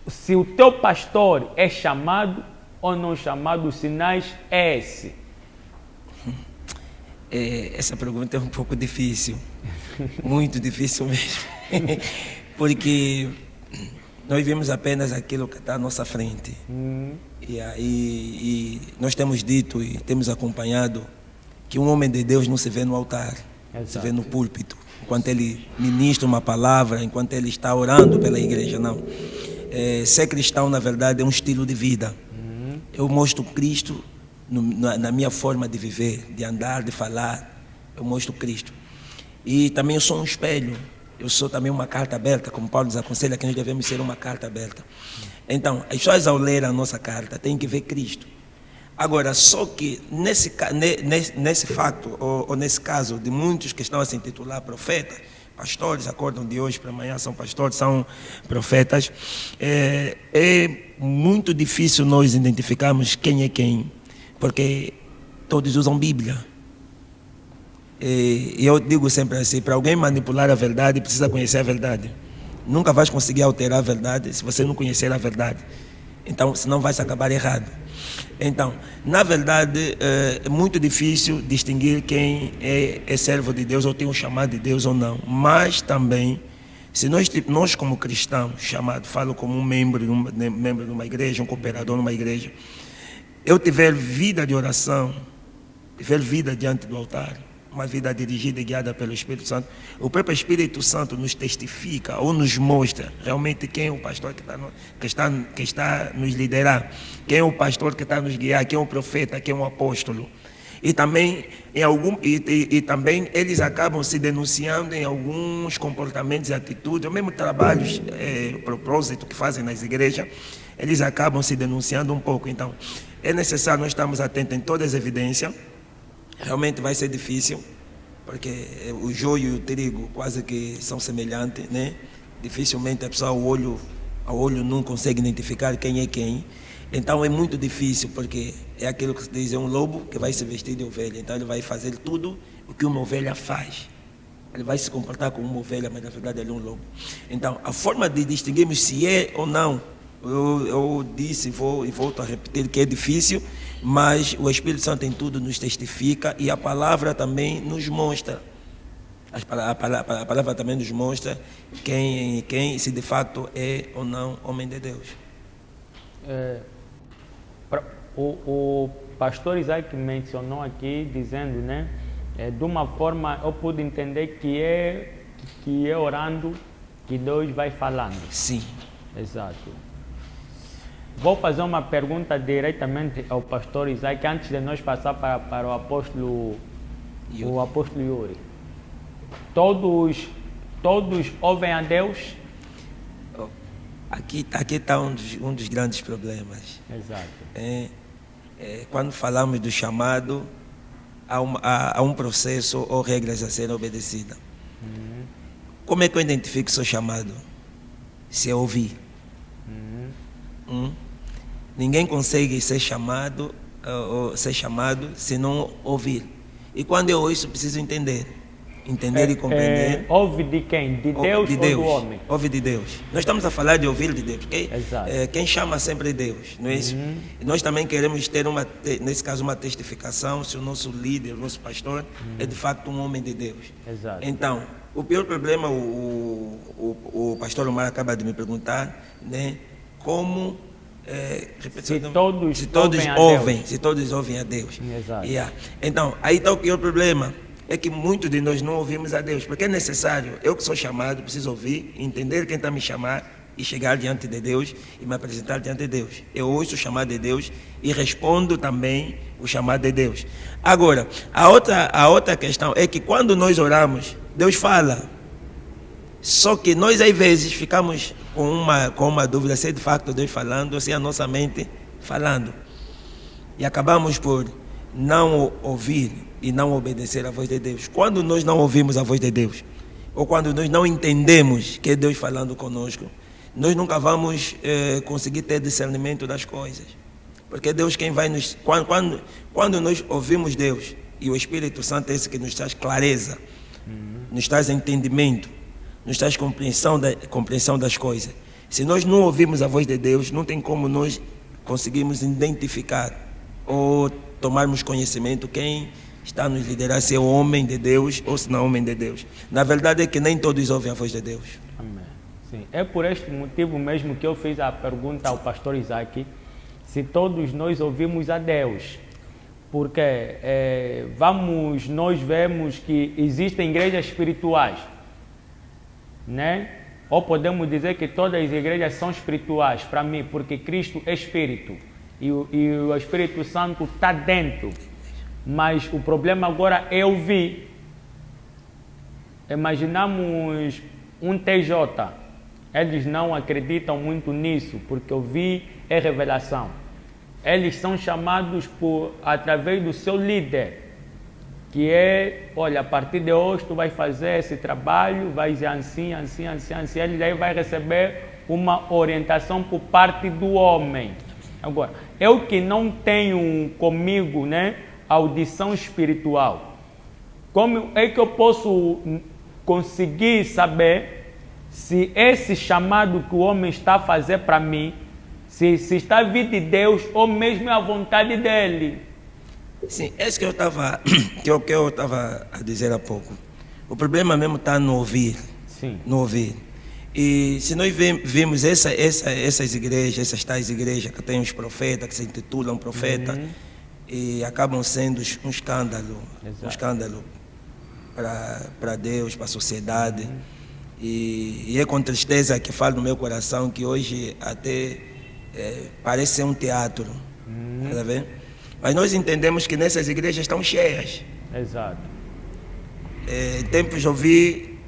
Se o teu pastor é chamado ou não chamado, os sinais é esse. Essa pergunta é um pouco difícil, muito difícil mesmo, porque nós vemos apenas aquilo que está à nossa frente. E nós temos dito e temos acompanhado que um homem de Deus não se vê no altar, se vê no púlpito, enquanto ele ministra uma palavra, enquanto ele está orando pela igreja, não. Ser cristão, na verdade, é um estilo de vida. Eu mostro Cristo na minha forma de viver, de andar, de falar. Eu mostro Cristo. E também eu sou um espelho. Eu sou também uma carta aberta, como Paulo nos aconselha, que nós devemos ser uma carta aberta. Então, as pessoas ao ler a nossa carta têm que ver Cristo. Agora, só que nesse fato, ou nesse caso, de muitos que estão a se intitular profeta, pastores, acordam de hoje para amanhã, são pastores, são profetas, é muito difícil nós identificarmos quem é quem, porque todos usam Bíblia. E eu digo sempre assim, para alguém manipular a verdade, precisa conhecer a verdade. Nunca vais conseguir alterar a verdade se você não conhecer a verdade. Então, senão vai se acabar errado. Então, na verdade, é muito difícil distinguir quem é servo de Deus ou tem um chamado de Deus ou não. Mas também, se nós como cristãos, falo como um membro de uma igreja, um cooperador numa igreja, eu tiver vida de oração, tiver vida diante do altar, uma vida dirigida e guiada pelo Espírito Santo, o próprio Espírito Santo nos testifica ou nos mostra realmente quem é o pastor que está nos liderar, quem é o pastor que está nos guiar, quem é o profeta, quem é o apóstolo. E também, também eles acabam se denunciando em alguns comportamentos e atitudes, ou mesmo trabalhos, propósito que fazem nas igrejas, eles acabam se denunciando um pouco. Então, é necessário nós estarmos atentos em todas as evidências. Realmente vai ser difícil porque o joio e o trigo quase que são semelhantes, né? Dificilmente a pessoa ao olho não consegue identificar quem é quem. Então é muito difícil, porque é aquilo que se diz, é um lobo que vai se vestir de ovelha. Então ele vai fazer tudo o que uma ovelha faz. Ele vai se comportar como uma ovelha, mas na verdade ele é um lobo. Então a forma de distinguirmos se é ou não, eu disse e volto a repetir que é difícil, mas o Espírito Santo em tudo nos testifica e a palavra também nos mostra. A palavra também nos mostra quem se de fato é ou não homem de Deus. O pastor Isaac mencionou aqui, dizendo, né, de uma forma eu pude entender que é orando que Deus vai falando. Sim. Exato. Vou fazer uma pergunta diretamente ao pastor Isaac, antes de nós passar para o apóstolo Yuri. Todos ouvem a Deus? Aqui está um dos grandes problemas. Exato. Quando falamos do chamado, há um processo ou regras a serem obedecidas. Como é que eu identifico que sou chamado? Se eu ouvir. Ninguém consegue ser chamado se não ouvir. E quando eu ouço, preciso entender e compreender. Ouve de quem? De Deus ou do homem? Ouve de Deus. Nós estamos a falar de ouvir de Deus, ok? Exato. Quem chama sempre é Deus, não é isso? E nós também queremos ter, nesse caso, uma testificação se o nosso líder, o nosso pastor, é de facto um homem de Deus. Exato. Então, o pior problema, o pastor Omar acaba de me perguntar, né? Como... se todos ouvem a Deus. Exato. Então, aí está o pior problema. É que muitos de nós não ouvimos a Deus, porque é necessário, eu que sou chamado, preciso ouvir, entender quem está me chamando e chegar diante de Deus e me apresentar diante de Deus. Eu ouço o chamado de Deus e respondo também o chamado de Deus. Agora, a outra questão é que quando nós oramos, Deus fala. Só que nós às vezes ficamos com uma dúvida se é de facto Deus falando ou se é a nossa mente falando. E acabamos por não ouvir e não obedecer à voz de Deus. Quando nós não ouvimos a voz de Deus, ou quando nós não entendemos que é Deus falando conosco, nós nunca vamos conseguir ter discernimento das coisas. Porque Deus quem vai nos... Quando nós ouvimos Deus, e o Espírito Santo é esse que nos traz clareza, nos traz entendimento, nos traz compreensão das coisas. Se nós não ouvirmos a voz de Deus, não tem como nós conseguirmos identificar ou tomarmos conhecimento quem está a nos liderar, se é o homem de Deus ou se não é o homem de Deus. Na verdade é que nem todos ouvem a voz de Deus. Amém. Sim. É por este motivo mesmo que eu fiz a pergunta ao pastor Isaac, se todos nós ouvimos a Deus. Porque nós vemos que existem igrejas espirituais, né? Ou podemos dizer que todas as igrejas são espirituais para mim, porque Cristo é Espírito e o Espírito Santo está dentro. Mas o problema agora é ouvir. Imaginamos um TJ. Eles não acreditam muito nisso, porque ouvir é revelação. Eles são chamados através do seu líder, que é, olha, a partir de hoje tu vai fazer esse trabalho, vai ser assim. Ele daí vai receber uma orientação por parte do homem. Agora, eu que não tenho comigo, né, audição espiritual, como é que eu posso conseguir saber se esse chamado que o homem está a fazer para mim, se está vindo de Deus ou mesmo é a vontade dele? Sim, é isso que eu estava a dizer há pouco. O problema mesmo está no ouvir. Sim. No ouvir. E se nós vimos essas igrejas, essas tais igrejas que têm os profetas, que se intitulam profeta, e acabam sendo um escândalo. Exato. Um escândalo para Deus, para a sociedade. E é com tristeza que falo no meu coração que hoje até parece ser um teatro. Tá vendo? Mas nós entendemos que nessas igrejas estão cheias. Exato. Em tempos eu vi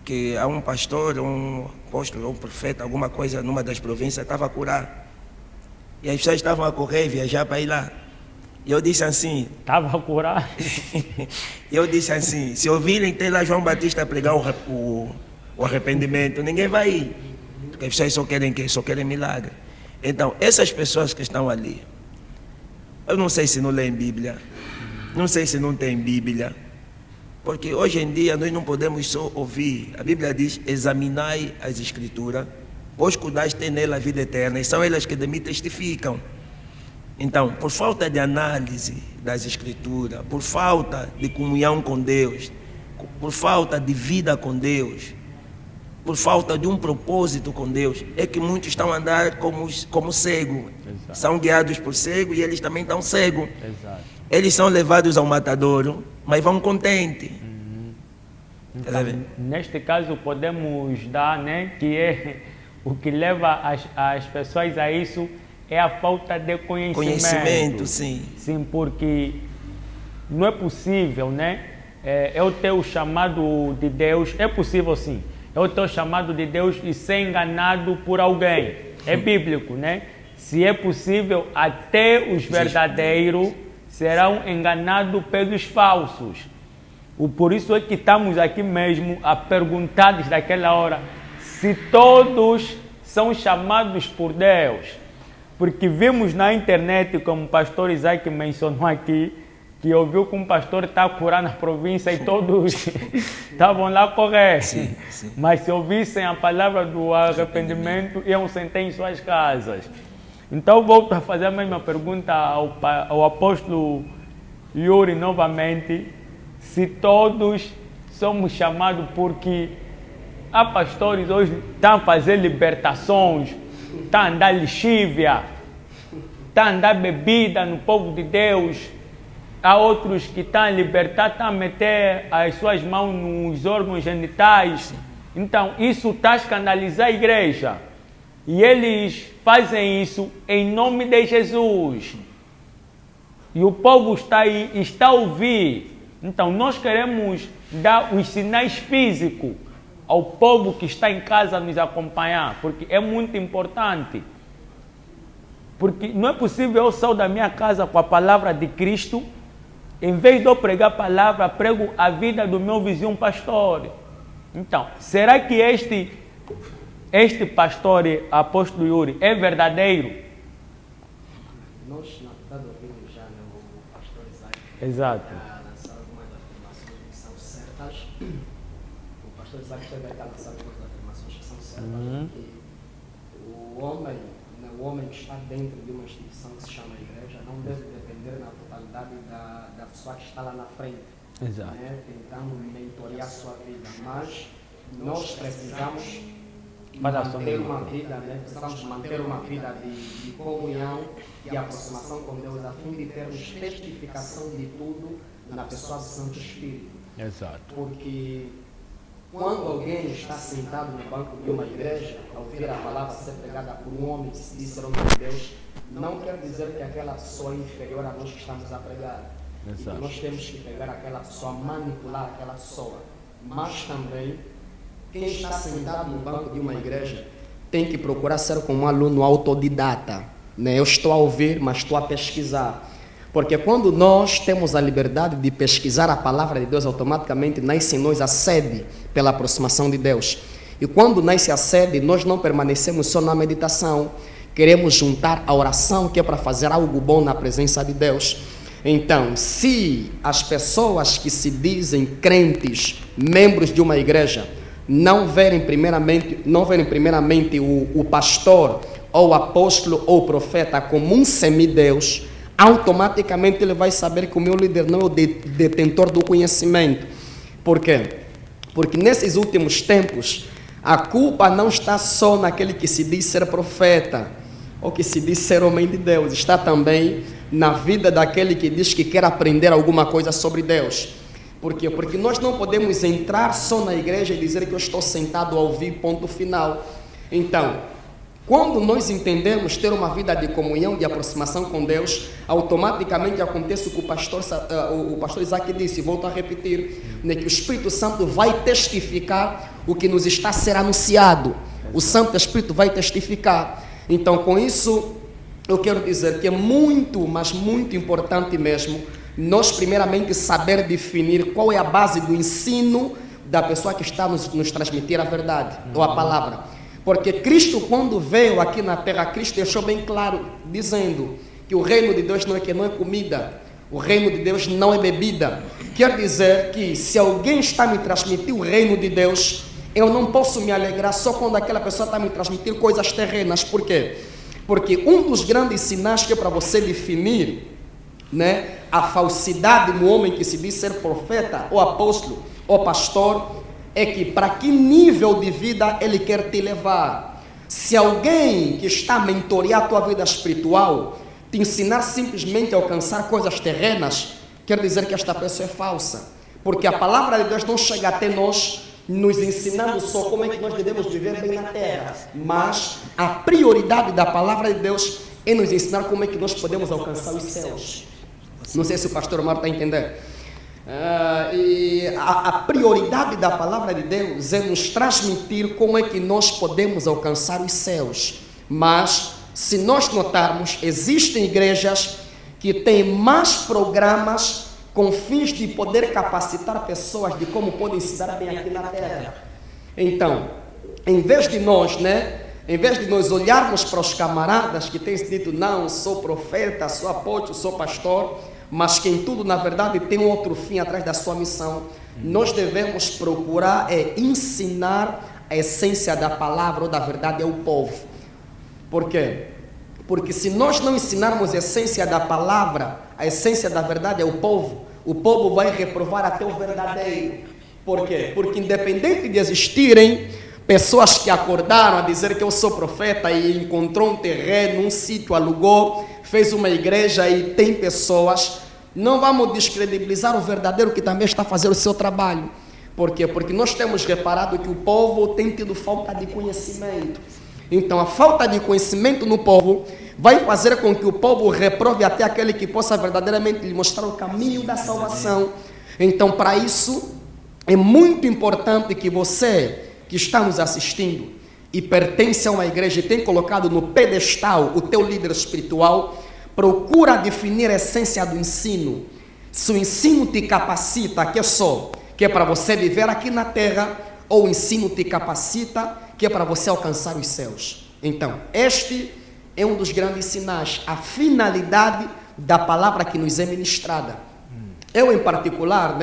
que há um pastor, um apóstolo, um profeta, alguma coisa numa das províncias estava a curar. E as pessoas estavam a correr e viajar para ir lá. E eu disse assim, Estava a curar. eu disse assim, se ouvirem ter lá João Batista pregar o arrependimento, ninguém vai ir. Porque as pessoas só querem quê? Só querem milagre. Então, essas pessoas que estão ali, eu não sei se não leem Bíblia, não sei se não tem Bíblia, porque hoje em dia nós não podemos só ouvir. A Bíblia diz, examinai as Escrituras, pois cuidais ter nela a vida eterna, e são elas que de mim testificam. Então, por falta de análise das Escrituras, por falta de comunhão com Deus, por falta de vida com Deus, por falta de um propósito com Deus, é que muitos estão a andar como cego. Exato. São guiados por cego e eles também estão cegos. Exato. Eles são levados ao matadouro, mas vão contentes. Tá vendo? Neste caso, podemos dar, né, que é o que leva as pessoas a isso é a falta de conhecimento. Conhecimento, sim. Sim, porque não é possível, né, eu ter o chamado de Deus, é possível sim, eu ter o chamado de Deus e ser enganado por alguém. É bíblico, né? Se é possível, até os verdadeiros serão enganados pelos falsos. Por isso é que estamos aqui mesmo a perguntar desde aquela hora se todos são chamados por Deus. Porque vimos na internet, como o pastor Isaac mencionou aqui, que ouviu que um pastor está a curar na província e todos estavam lá correndo. Sim, sim. Mas se ouvissem a palavra do arrependimento, iam sentar em suas casas. Então volto a fazer a mesma pergunta ao apóstolo Yuri novamente, se todos somos chamados, porque há pastores hoje que estão a fazer libertações, estão a andar lixívia, estão a andar bebida no povo de Deus. Há outros que estão a libertar, estão a meter as suas mãos nos órgãos genitais. Então, isso está a escandalizar a igreja. E eles fazem isso em nome de Jesus. E o povo está aí, está a ouvir. Então, nós queremos dar os sinais físicos ao povo que está em casa a nos acompanhar, porque é muito importante. Porque não é possível eu sair da minha casa com a palavra de Cristo, em vez de eu pregar a palavra, prego a vida do meu vizinho pastor. Então, será que este pastor, apóstolo Yuri, é verdadeiro? Nós, na verdade, ouvimos já o pastor Isaac Exato. lançar algumas afirmações que são certas. O pastor Isaac também está lançando algumas afirmações que são certas. Que o homem que está dentro de uma instituição que se chama igreja não deve depender na totalidade da pessoa que está lá na frente. Exato. Né? Tentando mentorear a sua vida. Mas nós precisamos manter uma vida, né? Precisamos manter uma vida de comunhão e aproximação com Deus, a fim de termos testificação de tudo na pessoa do Santo Espírito. Exato. Porque quando alguém está sentado no banco de uma igreja, ao ouvir a palavra ser pregada por um homem que se diz ser homem de Deus, não quer dizer que aquela pessoa é inferior a nós que estamos a pregar. Exato. E nós temos que pegar aquela pessoa, manipular aquela pessoa. Mas também, quem está sentado no banco de uma igreja tem que procurar ser como um aluno autodidata. Né? Eu estou a ouvir, mas estou a pesquisar. Porque quando nós temos a liberdade de pesquisar a palavra de Deus, automaticamente nasce em nós a sede pela aproximação de Deus. E quando nasce a sede, nós não permanecemos só na meditação. Queremos juntar a oração, que é para fazer algo bom na presença de Deus. Então, se as pessoas que se dizem crentes, membros de uma igreja, não verem primeiramente o pastor, ou o apóstolo, ou o profeta como um semideus, automaticamente ele vai saber que o meu líder não é o detentor do conhecimento. Por quê? Porque nesses últimos tempos, a culpa não está só naquele que se diz ser profeta, ou que se diz ser homem de Deus, está também na vida daquele que diz que quer aprender alguma coisa sobre Deus. Por quê? Porque nós não podemos entrar só na igreja e dizer que eu estou sentado a ouvir, ponto final. Então, quando nós entendemos ter uma vida de comunhão, de aproximação com Deus, automaticamente acontece o que o pastor Isaac disse, volto a repetir, né, que o Espírito Santo vai testificar o que nos está a ser anunciado. O Santo Espírito vai testificar. Então, com isso, eu quero dizer que é muito, mas muito importante mesmo, nós primeiramente saber definir qual é a base do ensino da pessoa que está nos transmitir a verdade, ou a palavra. Porque Cristo, quando veio aqui na terra, Cristo deixou bem claro, dizendo que o reino de Deus não é comida, o reino de Deus não é bebida. Quer dizer que se alguém está me transmitir o reino de Deus, eu não posso me alegrar só quando aquela pessoa está me transmitir coisas terrenas. Por quê? Porque um dos grandes sinais que é para você definir, né, a falsidade no homem que se diz ser profeta, ou apóstolo, ou pastor, é que para que nível de vida ele quer te levar. Se alguém que está a mentorear a tua vida espiritual te ensinar simplesmente a alcançar coisas terrenas, quer dizer que esta pessoa é falsa. Porque a palavra de Deus não chega até nós nos ensinando só como é que nós devemos viver bem na terra, mas a prioridade da palavra de Deus é nos ensinar como é que nós podemos alcançar os céus. Não sei se o pastor Omar está a entender. E a prioridade da palavra de Deus é nos transmitir como é que nós podemos alcançar os céus. Mas, se nós notarmos, existem igrejas que têm mais programas com fins de poder capacitar pessoas de como podem se dar bem aqui na terra. Então, em vez de nós, olharmos para os camaradas que têm dito, não, sou profeta, sou apóstolo, sou pastor, mas que em tudo, na verdade, tem um outro fim atrás da sua missão, nós devemos procurar ensinar a essência da palavra ou da verdade ao povo. Por quê? Porque se nós não ensinarmos a essência da palavra, a essência da verdade ao povo, o povo vai reprovar até o verdadeiro. Por quê? Porque independente de existirem pessoas que acordaram a dizer que eu sou profeta e encontrou um terreno, um sítio, alugou, fez uma igreja e tem pessoas, não vamos descredibilizar o verdadeiro que também está fazendo o seu trabalho. Por quê? Porque nós temos reparado que o povo tem tido falta de conhecimento. Então, a falta de conhecimento no povo vai fazer com que o povo reprove até aquele que possa verdadeiramente lhe mostrar o caminho da salvação. Então, para isso, é muito importante que você, que está nos assistindo e pertence a uma igreja e tem colocado no pedestal o teu líder espiritual, procura definir a essência do ensino. Se o ensino te capacita, que é para você viver aqui na terra, ou o ensino te capacita, que é para você alcançar os céus. Então, este é um dos grandes sinais, a finalidade da palavra que nos é ministrada. Eu, em particular,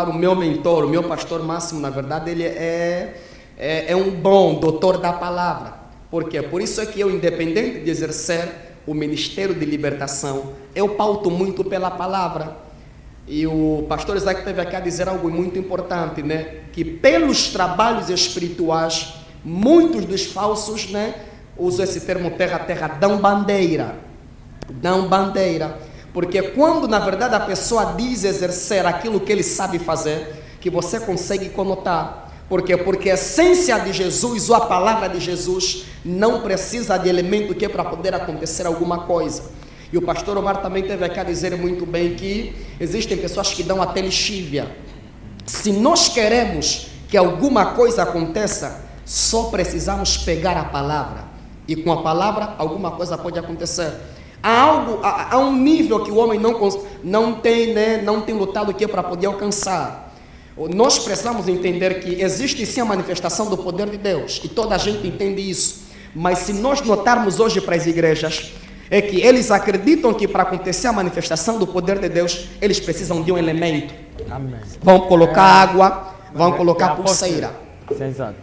o meu mentor, o meu pastor máximo, na verdade, ele é um bom doutor da palavra. Por quê? Por isso é que eu, independente de exercer o ministério de libertação, eu pauto muito pela palavra. E o pastor Isaac teve aqui a dizer algo muito importante, que pelos trabalhos espirituais, muitos dos falsos, usam esse termo terra, dão bandeira. Porque quando, na verdade, a pessoa diz exercer aquilo que ele sabe fazer, que você consegue conotar. Por quê? Porque a essência de Jesus, ou a palavra de Jesus, não precisa de elemento que é para poder acontecer alguma coisa. E o pastor Omar também teve aqui a dizer muito bem que existem pessoas que dão até lexívia. Se nós queremos que alguma coisa aconteça, só precisamos pegar a palavra. E com a palavra, alguma coisa pode acontecer. Há um nível que o homem não tem lutado aqui para poder alcançar. Nós precisamos entender que existe sim a manifestação do poder de Deus. E toda a gente entende isso. Mas se nós notarmos hoje para as igrejas, é que eles acreditam que para acontecer a manifestação do poder de Deus, eles precisam de um elemento. Amém. Vão colocar água, vão colocar pulseira. Exato.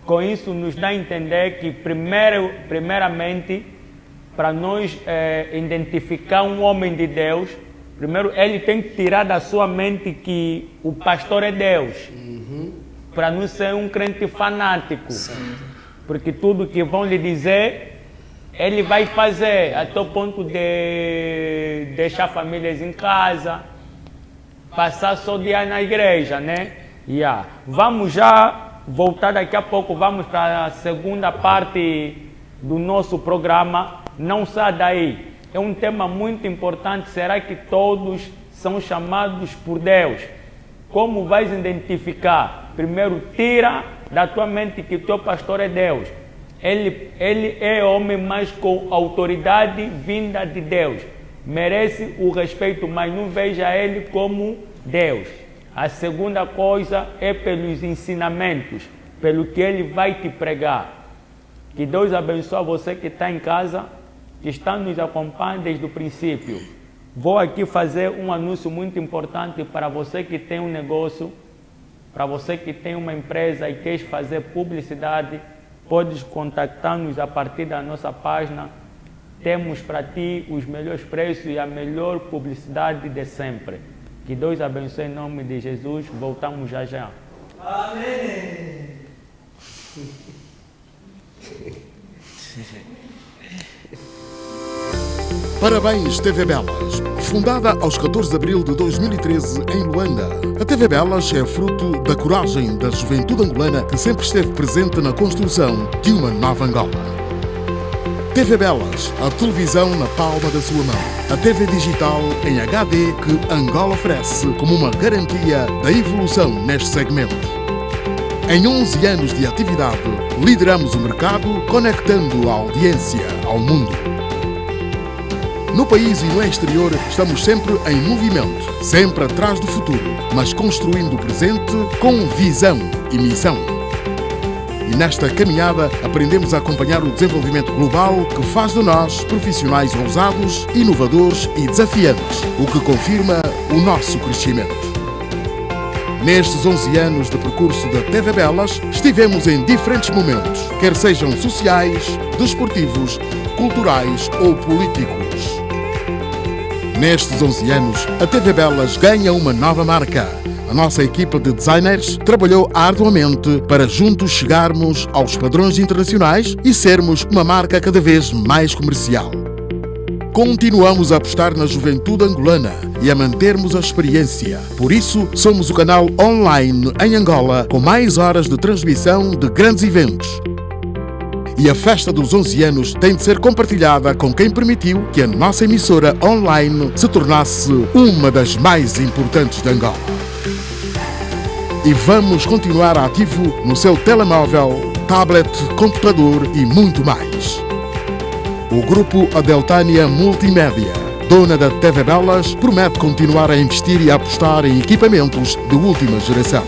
Com isso nos dá a entender que primeiramente, para nós identificar um homem de Deus, primeiro ele tem que tirar da sua mente que o pastor é Deus. Para não ser um crente fanático. Porque tudo que vão lhe dizer, ele vai fazer, até o ponto de deixar famílias em casa, passar só o dia na igreja, Vamos já voltar daqui a pouco, vamos para a segunda parte do nosso programa. Não sai daí, é um tema muito importante. Será que todos são chamados por Deus? Como vais identificar? Primeiro, tira da tua mente que o teu pastor é Deus. Ele é homem, mas com autoridade vinda de Deus. Merece o respeito, mas não veja ele como Deus. A segunda coisa é pelos ensinamentos, pelo que ele vai te pregar. Que Deus abençoe você que está em casa, que está nos acompanhando desde o princípio. Vou aqui fazer um anúncio muito importante para você que tem um negócio, para você que tem uma empresa e quer fazer publicidade, podes contactar-nos a partir da nossa página. Temos para ti os melhores preços e a melhor publicidade de sempre. Que Deus abençoe em nome de Jesus. Voltamos já já. Amém. Parabéns, TV Belas. Fundada aos 14 de abril de 2013 em Luanda, a TV Belas é fruto da coragem da juventude angolana que sempre esteve presente na construção de uma nova Angola. TV Belas, a televisão na palma da sua mão. A TV digital em HD que Angola oferece como uma garantia da evolução neste segmento. Em 11 anos de atividade, lideramos o mercado, conectando a audiência ao mundo. No país e no exterior, estamos sempre em movimento, sempre atrás do futuro, mas construindo o presente com visão e missão. E nesta caminhada, aprendemos a acompanhar o desenvolvimento global que faz de nós profissionais ousados, inovadores e desafiantes, o que confirma o nosso crescimento. Nestes 11 anos de percurso da TV Belas, estivemos em diferentes momentos, quer sejam sociais, desportivos, culturais ou políticos. Nestes 11 anos, a TV Belas ganha uma nova marca. A nossa equipa de designers trabalhou arduamente para juntos chegarmos aos padrões internacionais e sermos uma marca cada vez mais comercial. Continuamos a apostar na juventude angolana e a mantermos a experiência. Por isso, somos o canal online em Angola com mais horas de transmissão de grandes eventos. E a festa dos 11 anos tem de ser compartilhada com quem permitiu que a nossa emissora online se tornasse uma das mais importantes de Angola. E vamos continuar ativo no seu telemóvel, tablet, computador e muito mais. O grupo Adeltânia Multimédia, dona da TV Belas, promete continuar a investir e a apostar em equipamentos de última geração.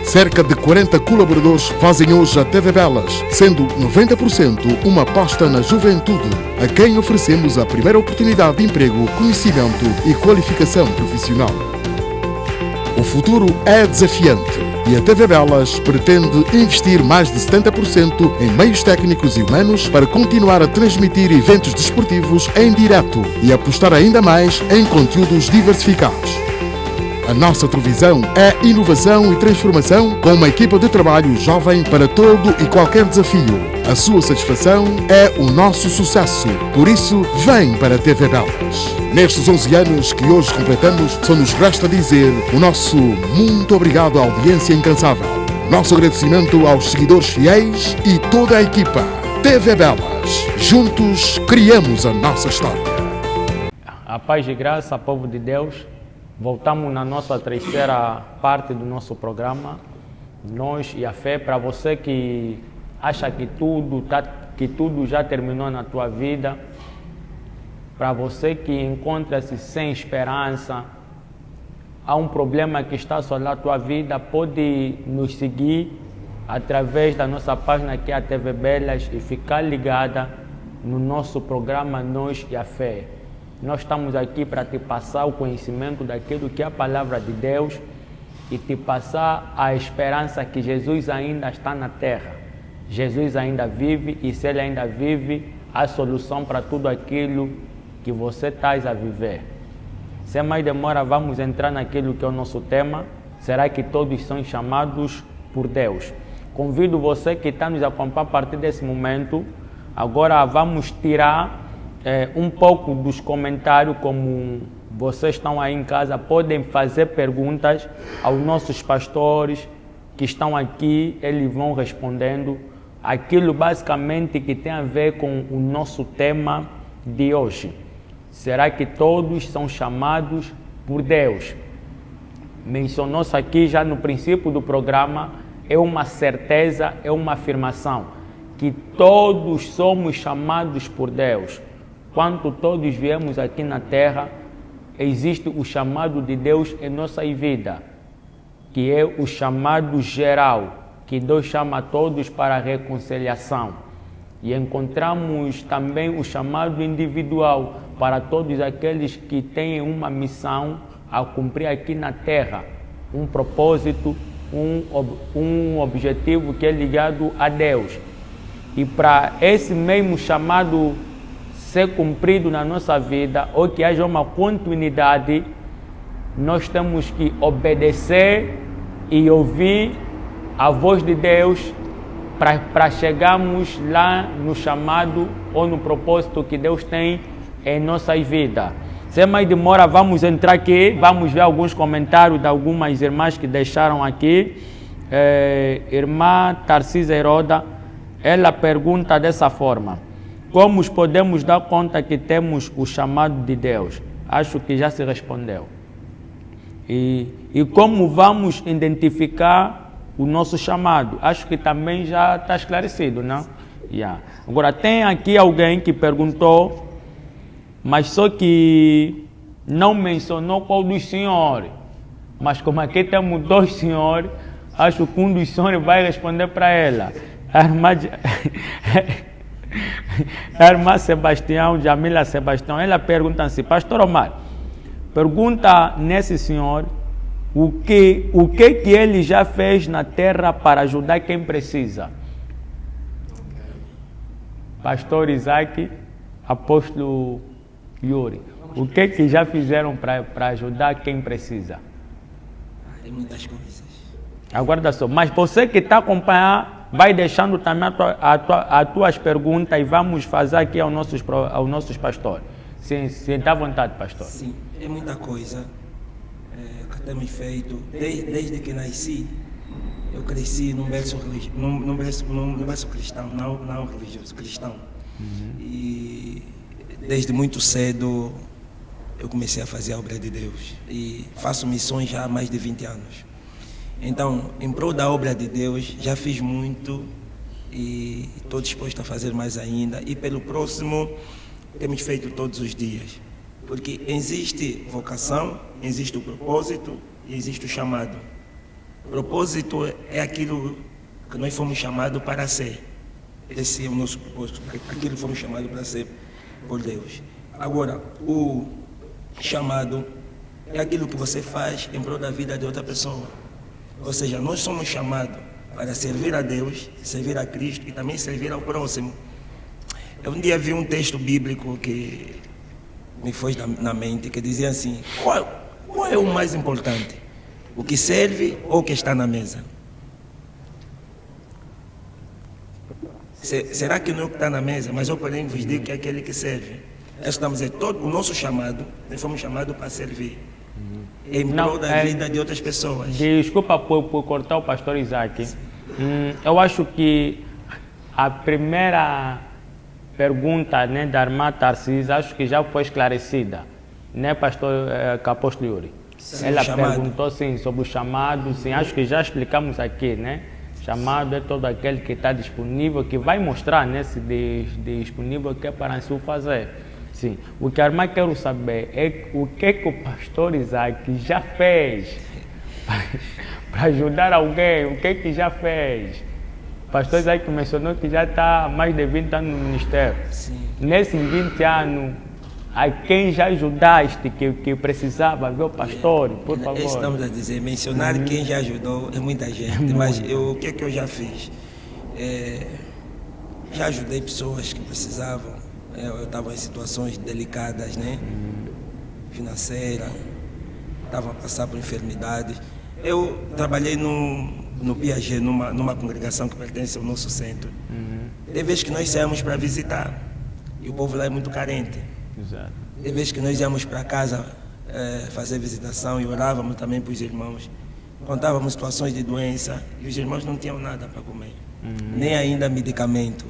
Cerca de 40 colaboradores fazem hoje a TV Belas, sendo 90% uma aposta na juventude, a quem oferecemos a primeira oportunidade de emprego, conhecimento e qualificação profissional. O futuro é desafiante e a TV Belas pretende investir mais de 70% em meios técnicos e humanos para continuar a transmitir eventos desportivos em direto e apostar ainda mais em conteúdos diversificados. A nossa televisão é inovação e transformação com uma equipa de trabalho jovem para todo e qualquer desafio. A sua satisfação é o nosso sucesso. Por isso, vem para a TV Belas. Nestes 11 anos que hoje completamos, só nos resta dizer o nosso muito obrigado à audiência incansável. Nosso agradecimento aos seguidores fiéis e toda a equipa. TV Belas. Juntos criamos a nossa história. A paz e graça, povo de Deus. Voltamos na nossa terceira parte do nosso programa, Nós e a Fé. Para você que acha que tudo já terminou na tua vida, para você que encontra-se sem esperança, há um problema que está assolando a tua vida, pode nos seguir através da nossa página que é a TV Belas e ficar ligada no nosso programa Nós e a Fé. Nós estamos aqui para te passar o conhecimento daquilo que é a palavra de Deus e te passar a esperança que Jesus ainda está na terra. Jesus ainda vive e se Ele ainda vive, há solução para tudo aquilo que você está a viver. Sem mais demora, vamos entrar naquilo que é o nosso tema. Será que todos são chamados por Deus? Convido você que está nos acompanhando a partir desse momento. Agora vamos tirar um pouco dos comentários, como vocês estão aí em casa, podem fazer perguntas aos nossos pastores que estão aqui, eles vão respondendo aquilo basicamente que tem a ver com o nosso tema de hoje. Será que todos são chamados por Deus? Mencionou-se aqui já no princípio do programa é uma certeza, é uma afirmação, que todos somos chamados por Deus. Quando todos viemos aqui na terra, existe o chamado de Deus em nossa vida, que é o chamado geral, que Deus chama todos para a reconciliação. E encontramos também o chamado individual para todos aqueles que têm uma missão a cumprir aqui na terra, um propósito, um objetivo que é ligado a Deus. E para esse mesmo chamado ser cumprido na nossa vida, ou que haja uma continuidade, nós temos que obedecer e ouvir a voz de Deus para chegarmos lá no chamado ou no propósito que Deus tem em nossas vidas. Sem mais demora, vamos entrar aqui, vamos ver alguns comentários de algumas irmãs que deixaram aqui. Irmã Tarcísia Heroda, ela pergunta dessa forma: como podemos dar conta que temos o chamado de Deus? Acho que já se respondeu. E como vamos identificar o nosso chamado? Acho que também já está esclarecido, não? Yeah. Agora, tem aqui alguém que perguntou, mas só que não mencionou qual dos senhores. Mas como aqui temos dois senhores, acho que um dos senhores vai responder para ela. A irmã Sebastião, Jamila Sebastião, ela pergunta assim: Pastor Omar, pergunta nesse senhor o que ele já fez na terra para ajudar quem precisa. Pastor Isaac, apóstolo Yuri, o que já fizeram para ajudar quem precisa? Tem muitas coisas. Aguarda só, mas você que está acompanhando, vai deixando também as tuas perguntas e vamos fazer aqui aos nossos pastores. Sim, dá vontade, pastor. Sim, é muita coisa que temos feito. Desde que nasci, eu cresci num berço cristão, não religioso, cristão. E desde muito cedo eu comecei a fazer a obra de Deus. E faço missões já há mais de 20 anos. Então, em prol da obra de Deus, já fiz muito e estou disposto a fazer mais ainda. E pelo próximo, temos feito todos os dias. Porque existe vocação, existe o propósito e existe o chamado. O propósito é aquilo que nós fomos chamados para ser. Esse é o nosso propósito, aquilo que fomos chamados para ser por Deus. Agora, o chamado é aquilo que você faz em prol da vida de outra pessoa. Ou seja, nós somos chamados para servir a Deus, servir a Cristo e também servir ao próximo. Eu um dia vi um texto bíblico que me foi na mente, que dizia assim: qual é o mais importante? O que serve ou o que está na mesa? Será que não é o que está na mesa? Mas eu porém vos digo que é aquele que serve. Estamos a dizer, todo o nosso chamado, nós fomos chamados para servir. Em prol da vida de outras pessoas. Desculpa por cortar o pastor Isaac. Eu acho que a primeira pergunta, né, da irmã Tarcísia, acho que já foi esclarecida, né, pastor apóstolo Yuri? Sim, ela perguntou sim, sobre o chamado, sim, acho que já explicamos aqui, né? Chamado é todo aquele que está disponível, que vai mostrar, né, se disponível que é para se fazer. Sim. O que a irmã quer saber é o que o pastor Isaac já fez para ajudar alguém, o que já fez. O pastor Isaac mencionou que já está há mais de 20 anos no ministério. Sim. Nesses 20 anos, a quem já ajudaste, que precisava ver o pastor, por favor. Estamos a dizer, mencionar quem já ajudou é muita gente, mas o que eu já fiz? Já ajudei pessoas que precisavam. Eu estava em situações delicadas, né? Financeira, estava a passar por enfermidades. Eu trabalhei no Piaget, numa congregação que pertence ao nosso centro. Tem vezes que nós saímos para visitar e o povo lá é muito carente. Exato. Tem vezes que nós íamos para casa fazer visitação e orávamos também para os irmãos. Contávamos situações de doença e os irmãos não tinham nada para comer, nem ainda medicamento.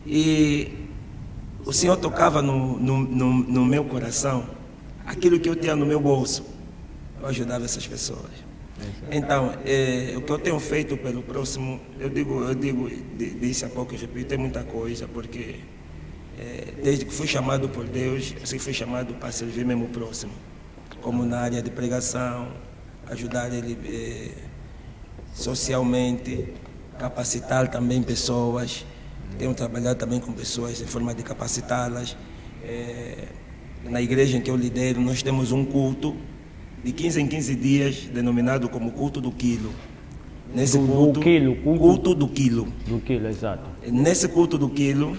E o Senhor tocava no meu coração aquilo que eu tinha no meu bolso. Eu ajudava essas pessoas. Então, o que eu tenho feito pelo próximo, disse há pouco e repito, é muita coisa, porque desde que fui chamado por Deus, eu fui chamado para servir mesmo o próximo, como na área de pregação, ajudar ele socialmente, capacitar também pessoas. Tenho trabalhado também com pessoas em forma de capacitá-las. Na igreja em que eu lidero, nós temos um culto de 15 em 15 dias, denominado como culto do quilo. Nesse culto do quilo. Do quilo, exato. Nesse culto do quilo,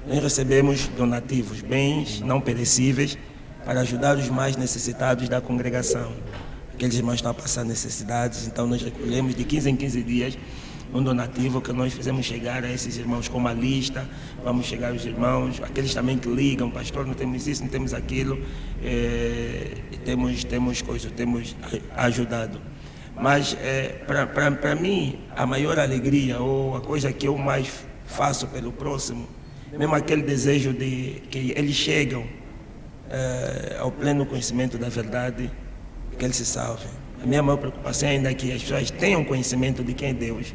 nós recebemos donativos, bens não perecíveis, para ajudar os mais necessitados da congregação. Aqueles irmãos estão a passar necessidades, então nós recolhemos de 15 em 15 dias um donativo que nós fizemos chegar a esses irmãos com uma lista. Vamos chegar aos irmãos, aqueles também que ligam, pastor, não temos isso, não temos aquilo, temos ajudado. Mas para mim, a maior alegria ou a coisa que eu mais faço pelo próximo, mesmo aquele desejo de que eles chegam ao pleno conhecimento da verdade, que eles se salvem. A minha maior preocupação ainda é que as pessoas tenham conhecimento de quem é Deus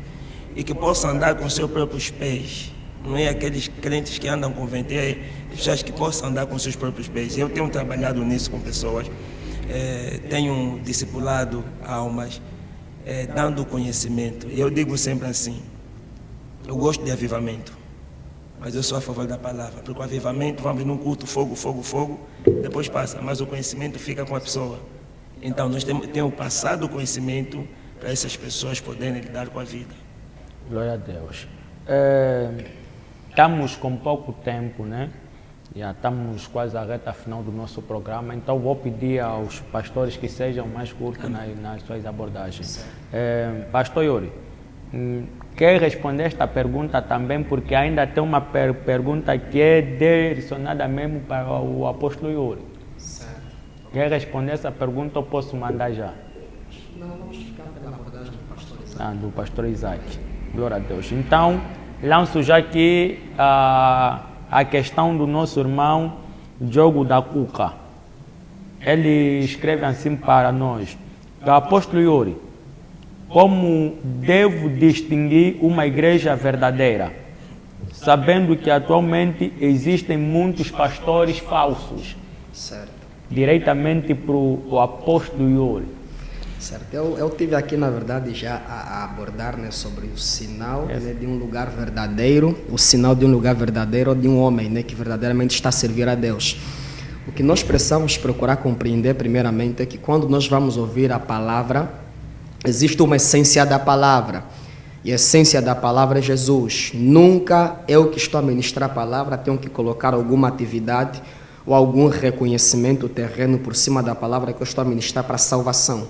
e que possam andar com seus próprios pés. Não é aqueles crentes que andam com vento, é as pessoas que possam andar com seus próprios pés. Eu tenho trabalhado nisso com pessoas, tenho discipulado almas, dando conhecimento. E eu digo sempre assim, eu gosto de avivamento, mas eu sou a favor da palavra, porque o avivamento, vamos num culto, fogo, fogo, fogo, depois passa, mas o conhecimento fica com a pessoa. Então nós temos passado o conhecimento para essas pessoas poderem lidar com a vida. Glória a Deus. Estamos com pouco tempo, né? Já estamos quase à reta final do nosso programa, então vou pedir aos pastores que sejam mais curtos nas suas abordagens. Pastor Yuri, quer responder esta pergunta também, porque ainda tem uma pergunta que é direcionada mesmo para o apóstolo Yuri. Certo. Quer responder essa pergunta ou posso mandar já? Não, vamos ficar pela abordagem do pastor Isaac. Do pastor Isaac. Glória a Deus. Então, lanço já aqui a questão do nosso irmão Diogo da Cuca. Ele escreve assim para nós: apóstolo Yuri, como devo distinguir uma igreja verdadeira, sabendo que atualmente existem muitos pastores falsos? Certo. Diretamente para o apóstolo Yuri. Certo. Eu tive aqui, na verdade, já a abordar, né, sobre o sinal, né, de um lugar verdadeiro, o sinal de um lugar verdadeiro de um homem, né, que verdadeiramente está a servir a Deus. O que nós precisamos procurar compreender, primeiramente, é que quando nós vamos ouvir a palavra, existe uma essência da palavra. E a essência da palavra é Jesus. Nunca eu que estou a ministrar a palavra tenho que colocar alguma atividade ou algum reconhecimento terreno por cima da palavra que eu estou a ministrar para a salvação.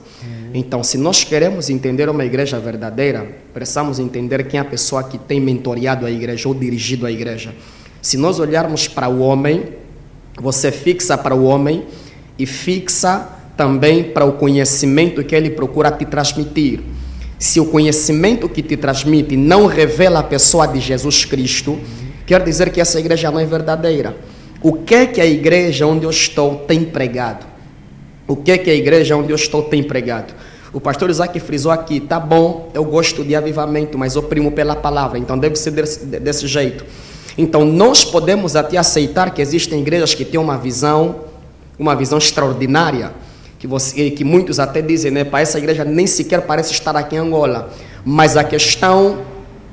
Então, se nós queremos entender uma igreja verdadeira, precisamos entender quem é a pessoa que tem mentoreado a igreja ou dirigido a igreja. Se nós olharmos para o homem, você fixa para o homem e fixa também para o conhecimento que ele procura te transmitir. Se o conhecimento que te transmite não revela a pessoa de Jesus Cristo, quer dizer que essa igreja não é verdadeira. O que é que a igreja onde eu estou tem pregado? O que é que a igreja onde eu estou tem pregado? O pastor Isaac frisou aqui, tá bom, eu gosto de avivamento, mas eu primo pela palavra, então deve ser desse jeito. Então nós podemos até aceitar que existem igrejas que têm uma visão extraordinária, que muitos até dizem, né, para essa igreja nem sequer parece estar aqui em Angola, mas a questão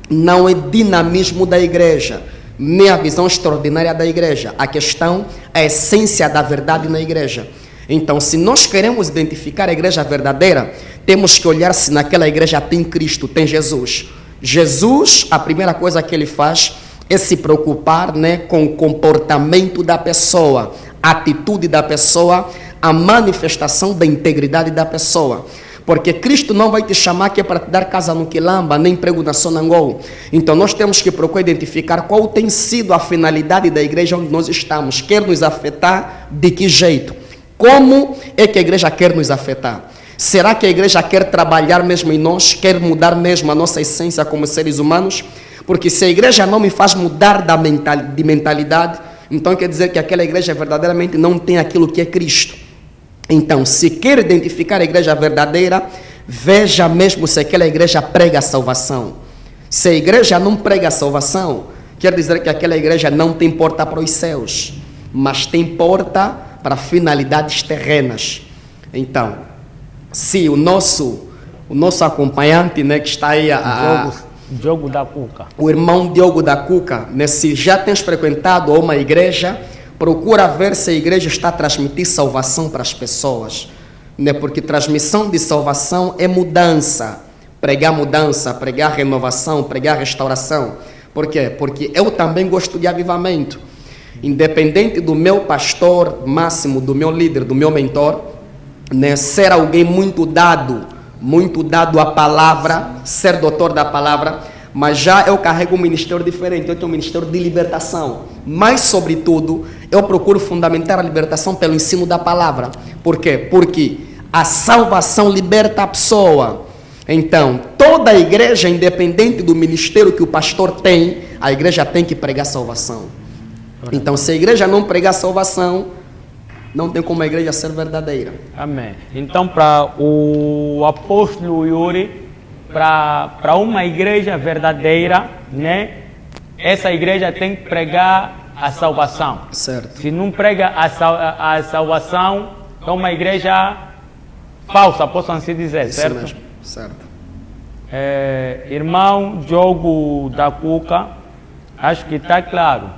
não é dinamismo da igreja, nem a visão extraordinária da igreja. A questão é a essência da verdade na igreja. Então, se nós queremos identificar a igreja verdadeira, temos que olhar se naquela igreja tem Cristo, tem Jesus. Jesus, a primeira coisa que ele faz é se preocupar, né, com o comportamento da pessoa, a atitude da pessoa, a manifestação da integridade da pessoa. Porque Cristo não vai te chamar que é para te dar casa no Quilamba, nem emprego na Sonangol. Então nós temos que procurar identificar qual tem sido a finalidade da igreja onde nós estamos. Quer nos afetar? De que jeito? Como é que a igreja quer nos afetar? Será que a igreja quer trabalhar mesmo em nós? Quer mudar mesmo a nossa essência como seres humanos? Porque se a igreja não me faz mudar de mentalidade, então quer dizer que aquela igreja verdadeiramente não tem aquilo que é Cristo. Então, se quer identificar a igreja verdadeira, veja mesmo se aquela igreja prega a salvação. Se a igreja não prega a salvação, quer dizer que aquela igreja não tem porta para os céus, mas tem porta para finalidades terrenas. Então, se o nosso acompanhante, né, que está aí, Diogo da Cuca, o irmão Diogo da Cuca, né, se já tens frequentado uma igreja, procura ver se a igreja está a transmitir salvação para as pessoas, né, porque transmissão de salvação é mudança, pregar renovação, pregar restauração. Por quê? Porque eu também gosto de avivamento. Independente do meu pastor máximo, do meu líder, do meu mentor, né, ser alguém muito dado à palavra, ser doutor da palavra, mas já eu carrego um ministério diferente. Eu tenho um ministério de libertação, mas sobretudo eu procuro fundamentar a libertação pelo ensino da palavra. Por quê? Porque a salvação liberta a pessoa. Então, toda a igreja, independente do ministério que o pastor tem, a igreja tem que pregar salvação. Então, se a igreja não pregar salvação, não tem como a igreja ser verdadeira. Amém. Então, para o apóstolo Yuri, para uma igreja verdadeira, né, essa igreja tem que pregar a salvação. Certo. Se não prega a salvação, é uma igreja falsa, posso assim dizer, Isso certo? mesmo. Certo. Irmão Diogo da Cuca, acho que está claro.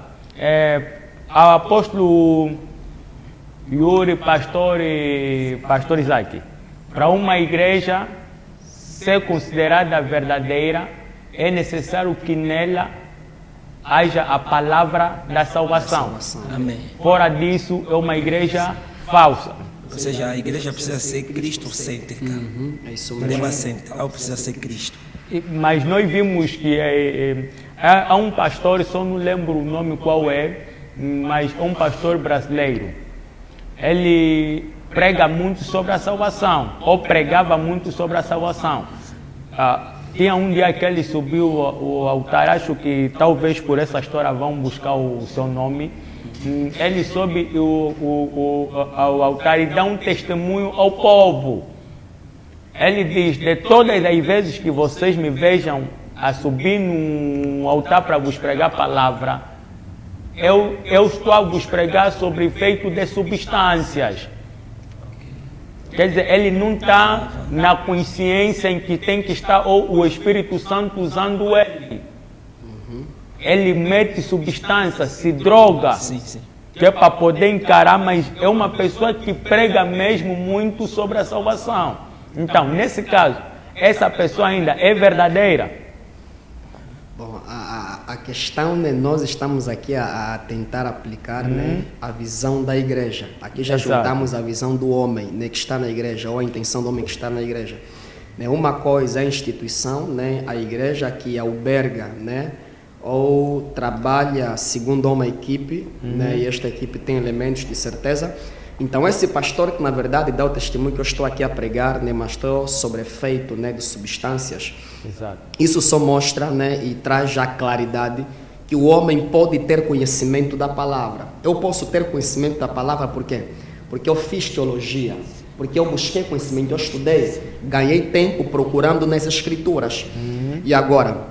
Ao apóstolo Yuri, pastor Isaac, para uma igreja ser considerada verdadeira, é necessário que nela haja a palavra da salvação. Amém. Fora disso, é uma igreja falsa. Ou seja, a igreja precisa ser cristocêntrica. É isso O mesmo. tema central precisa ser Cristo. Mas nós vimos que há um pastor, só não lembro o nome qual é, mas é um pastor brasileiro. Ele prega muito sobre a salvação, ou pregava muito sobre a salvação. Tinha um dia que ele subiu ao altar, acho que talvez por essa história vão buscar o seu nome. Ele sobe ao altar e dá um testemunho ao povo. Ele diz: de todas as vezes que vocês me vejam a subir no altar para vos pregar a palavra, eu estou a vos pregar sobre efeito de substâncias. Quer dizer, ele não está na consciência em que tem que estar o Espírito Santo usando ele. Ele mete substância, se droga, Sim. que é para poder encarar, mas é uma pessoa que prega mesmo muito sobre a salvação. Então, nesse caso, essa pessoa ainda é verdadeira? Bom, a questão, né, nós estamos aqui a tentar aplicar, né, a visão da igreja. Aqui já Exato. juntamos a visão do homem, né, que está na igreja, ou a intenção do homem que está na igreja. Né, uma coisa é a instituição, né, a igreja que alberga, né, ou trabalha segundo uma equipe, né, e esta equipe tem elementos de certeza. Então, esse pastor que, na verdade, dá o testemunho que eu estou aqui a pregar, né, mas estou sobre efeito, né, de substâncias. Exato. Isso só mostra, né, e traz já claridade que o homem pode ter conhecimento da palavra. Eu posso ter conhecimento da palavra por quê? Porque eu fiz teologia, porque eu busquei conhecimento, eu estudei, ganhei tempo procurando nas escrituras. E agora,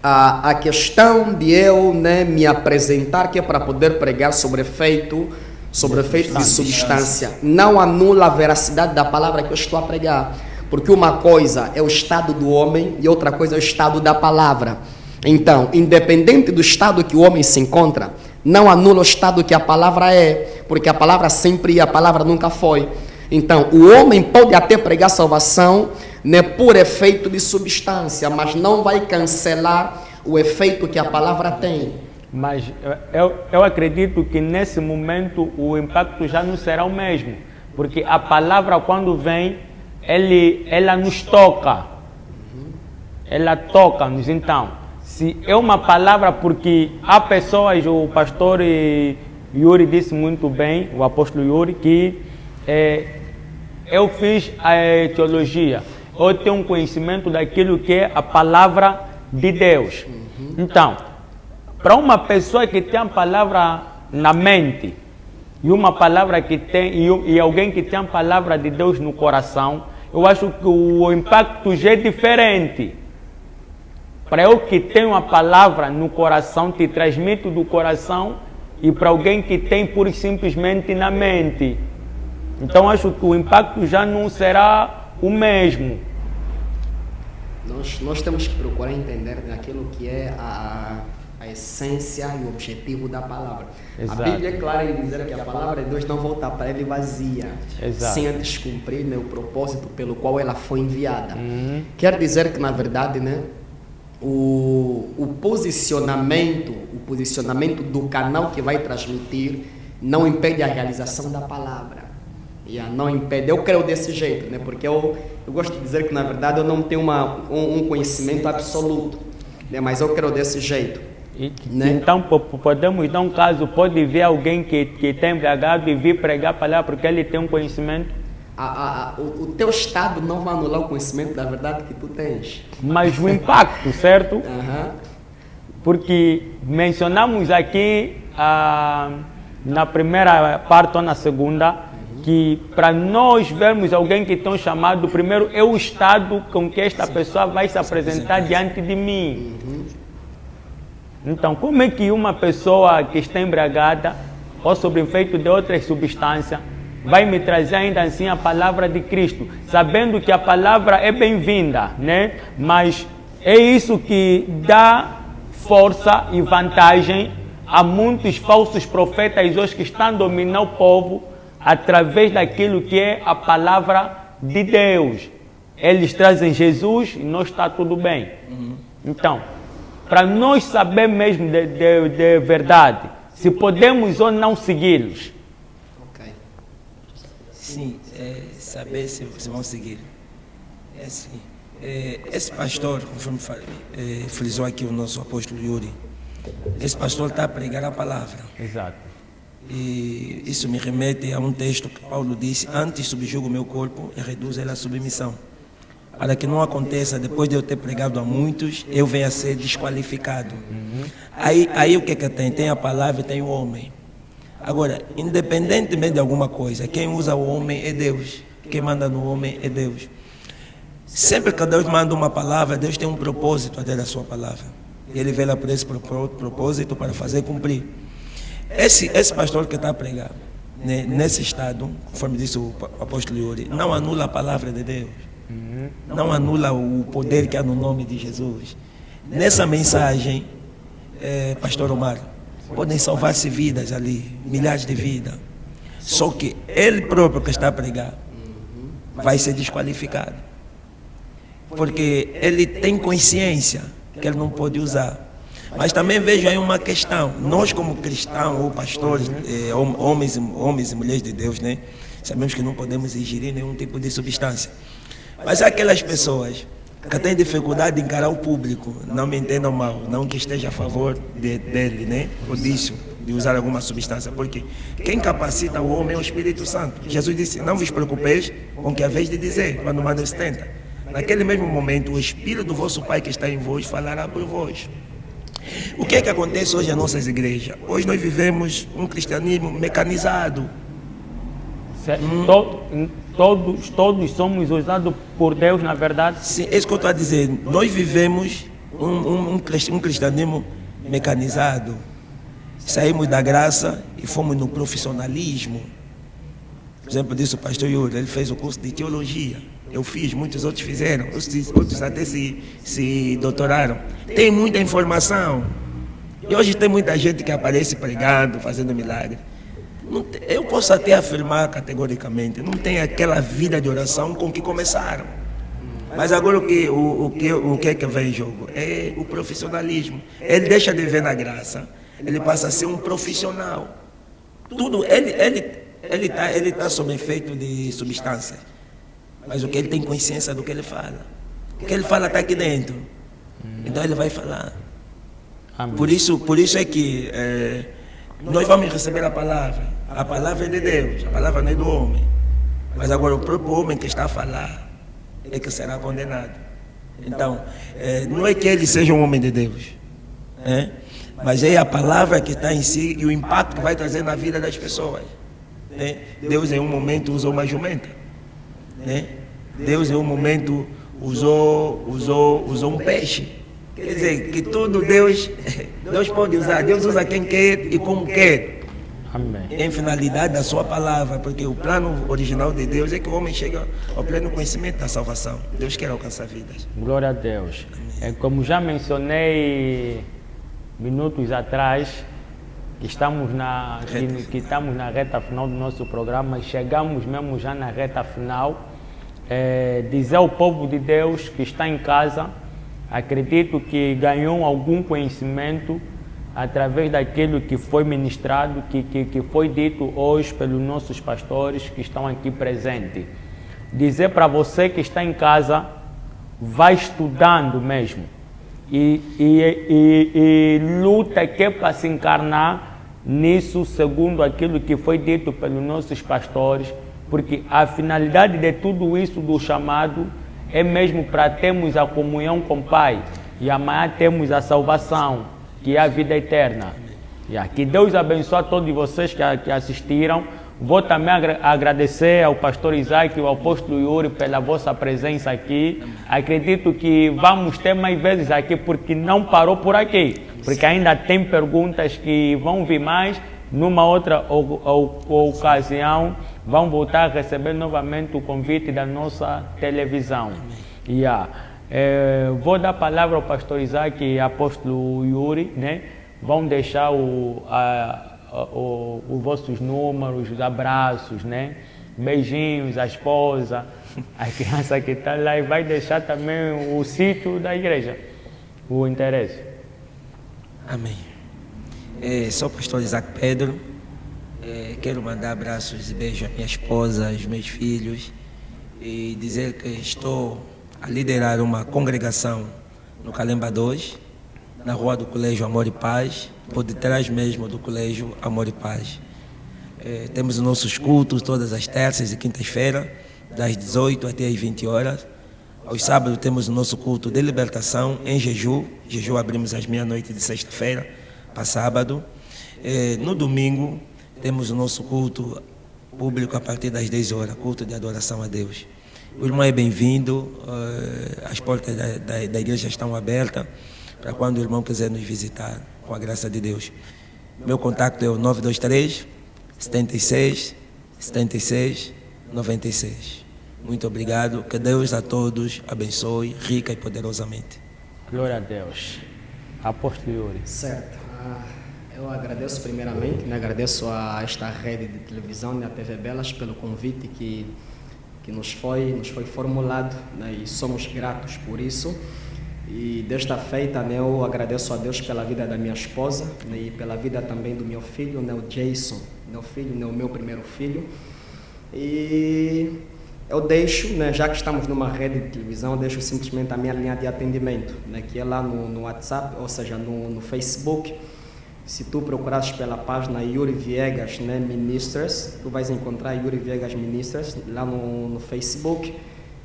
a questão de eu, né, me apresentar, que é para poder pregar sobre efeito de substância, não anula a veracidade da palavra que eu estou a pregar, porque uma coisa é o estado do homem e outra coisa é o estado da palavra. Então, independente do estado que o homem se encontra, não anula o estado que a palavra é, porque a palavra sempre e a palavra nunca foi. Então, o homem pode até pregar salvação, né, por efeito de substância, mas não vai cancelar o efeito que a palavra tem. Mas eu acredito que nesse momento o impacto já não será o mesmo, porque a palavra, quando vem, ela nos toca, ela toca-nos. Então, se é uma palavra, porque há pessoas, o pastor Yuri disse muito bem, o apóstolo Yuri, que eu fiz a teologia, eu tenho um conhecimento daquilo que é a palavra de Deus. Então, para uma pessoa que tem a palavra na mente e uma palavra que tem e alguém que tem a palavra de Deus no coração, eu acho que o impacto já é diferente. Para eu que tenho a palavra no coração, te transmito do coração, e para alguém que tem pura e simplesmente na mente. Então acho que o impacto já não será o mesmo. Nós temos que procurar entender aquilo que é a essência e o objetivo da palavra. Exato. A Bíblia é clara em dizer que a palavra de Deus não volta para ele vazia, Exato. sem antes cumprir, né, o propósito pelo qual ela foi enviada. Quer dizer que, na verdade, né, o posicionamento do canal que vai transmitir não impede a realização da palavra. Não impede. Eu creio desse jeito, né? Porque eu gosto de dizer que, na verdade, eu não tenho um conhecimento absoluto, né? Mas eu creio desse jeito. Né? Então podemos dar um caso, pode ver alguém que está embriagado e vir pregar a palavra porque ele tem um conhecimento. O teu estado não vai anular o conhecimento da verdade que tu tens. Mas o impacto, certo? Porque mencionamos aqui na primeira parte ou na segunda, que para nós vermos alguém que tem um chamado, primeiro é o estado com que esta pessoa vai se apresentar diante de mim. Então, como é que uma pessoa que está embriagada ou sob efeito de outras substâncias vai me trazer ainda assim a palavra de Cristo, sabendo que a palavra é bem-vinda, né? Mas é isso que dá força e vantagem a muitos falsos profetas hoje que estão a dominar o povo através daquilo que é a palavra de Deus. Eles trazem Jesus e não está tudo bem. Então, para nós saber mesmo de verdade, se podemos ou não segui-los. Sim, saber se vão seguir. Assim, esse pastor, conforme frisou aqui o nosso apóstolo Yuri, esse pastor está a pregar a palavra. Exato. E isso me remete a um texto que Paulo disse: antes subjugo o meu corpo e reduzo ele à submissão, para que não aconteça, depois de eu ter pregado a muitos, eu venha a ser desqualificado. Aí o que tem? Tem a palavra e tem o homem. Agora, independentemente de alguma coisa, quem usa o homem é Deus. Quem manda no homem é Deus. Sempre que Deus manda uma palavra, Deus tem um propósito até da sua palavra. E Ele vela por esse propósito para fazer cumprir. Esse pastor que está a pregar, né, nesse estado, conforme disse o apóstolo Yuri, não anula a palavra de Deus. Não anula o poder que há no nome de Jesus. Nessa mensagem, pastor Omar, podem salvar-se vidas ali, milhares de vidas. Só que ele próprio que está a pregar vai ser desqualificado. Porque ele tem consciência que ele não pode usar. Mas também vejo aí uma questão. Nós como cristãos ou pastores, homens e mulheres de Deus, né, sabemos que não podemos ingerir nenhum tipo de substância. Mas há aquelas pessoas que têm dificuldade de encarar o público, não me entendam mal, não que esteja a favor dele, né, ou disso, de usar alguma substância, porque quem capacita o homem é o Espírito Santo. Jesus disse: não vos preocupeis com o que haveis de dizer quando manda 70. Naquele mesmo momento, o Espírito do vosso Pai que está em vós falará por vós. O que é que acontece hoje nas nossas igrejas? Hoje nós vivemos um cristianismo mecanizado. Todos somos usados por Deus, na verdade. Sim, é isso que eu estou a dizer. Nós vivemos um cristianismo mecanizado. Saímos da graça e fomos no profissionalismo. Por exemplo, disse o pastor Yuri, ele fez o curso de teologia. Eu fiz, muitos outros fizeram, outros até se doutoraram. Tem muita informação. E hoje tem muita gente que aparece pregando, fazendo milagre. Eu posso até afirmar categoricamente, não tem aquela vida de oração com que começaram. Mas agora o que é que vem em jogo? É o profissionalismo. Ele deixa de ver na graça, ele passa a ser um profissional. Tudo, ele tá sob efeito de substâncias. Mas o que ele tem consciência do que ele fala. O que ele fala está aqui dentro. Então ele vai falar. Amém. Por isso é que nós vamos receber a palavra. A palavra é de Deus, a palavra não é do homem. Mas agora o próprio homem que está a falar é que será condenado. Então, não é que ele seja um homem de Deus, mas é a palavra que está em si e o impacto que vai trazer na vida das pessoas. Deus em um momento usou uma jumenta. Deus em um momento usou um peixe. Quer dizer, que tudo Deus pode usar. Deus usa quem quer e como quer. Amém. Em finalidade da sua palavra, porque o plano original de Deus é que o homem chegue ao pleno conhecimento da salvação. Deus quer alcançar vidas. Glória a Deus. É como já mencionei minutos atrás, que estamos na reta final do nosso programa e chegamos mesmo já na reta final. Dizer ao povo de Deus que está em casa, acredito que ganhou algum conhecimento através daquilo que foi ministrado, que foi dito hoje pelos nossos pastores que estão aqui presentes. Dizer para você que está em casa, vai estudando mesmo e luta que é para se encarnar nisso, segundo aquilo que foi dito pelos nossos pastores, porque a finalidade de tudo isso do chamado é mesmo para termos a comunhão com o Pai e amanhã temos a salvação, que é a vida eterna. Que Deus abençoe a todos vocês que assistiram. Vou também agradecer ao pastor Isaac e ao apóstolo Yuri pela vossa presença aqui. Acredito que vamos ter mais vezes aqui, porque não parou por aqui, porque ainda tem perguntas que vão vir mais. Numa outra ocasião, vão voltar a receber novamente o convite da nossa televisão. Vou dar a palavra ao pastor Isaac e ao apóstolo Yuri, né? Vão deixar os vossos números, os abraços, né? Beijinhos, a esposa, a criança que está lá, e vai deixar também o sítio da igreja, o interesse. Amém. Sou o pastor Isaac Pedro. Quero mandar abraços e beijos à minha esposa, aos meus filhos, e dizer que estou a liderar uma congregação no Calemba 2, na rua do Colégio Amor e Paz, por detrás mesmo do Colégio Amor e Paz. Temos os nossos cultos todas as terças e quintas-feiras, das 18 até as 20 horas. Aos sábados temos o nosso culto de libertação em jejum. Jejum abrimos às meia-noite de sexta-feira para sábado. No domingo temos o nosso culto público a partir das 10 horas, culto de adoração a Deus. O irmão é bem-vindo, as portas da igreja estão abertas para quando o irmão quiser nos visitar, com a graça de Deus. Meu contato é o 923 76 76 96. Muito obrigado, que Deus a todos abençoe rica e poderosamente. Glória a Deus. Apóstolo Yuri. Certo. Eu agradeço primeiramente, né, agradeço a esta rede de televisão, né, a TV Belas, pelo convite que nos foi formulado, né, e somos gratos por isso. E desta feita, né, eu agradeço a Deus pela vida da minha esposa, né, e pela vida também do meu filho, né, o Jason, meu filho, né, o meu primeiro filho. E eu deixo, né, já que estamos numa rede de televisão, eu deixo simplesmente a minha linha de atendimento, né, que é lá no WhatsApp, ou seja, no Facebook. Se tu procurares pela página Yuri Viegas, né, Ministers, tu vais encontrar Yuri Viegas Ministers lá no Facebook.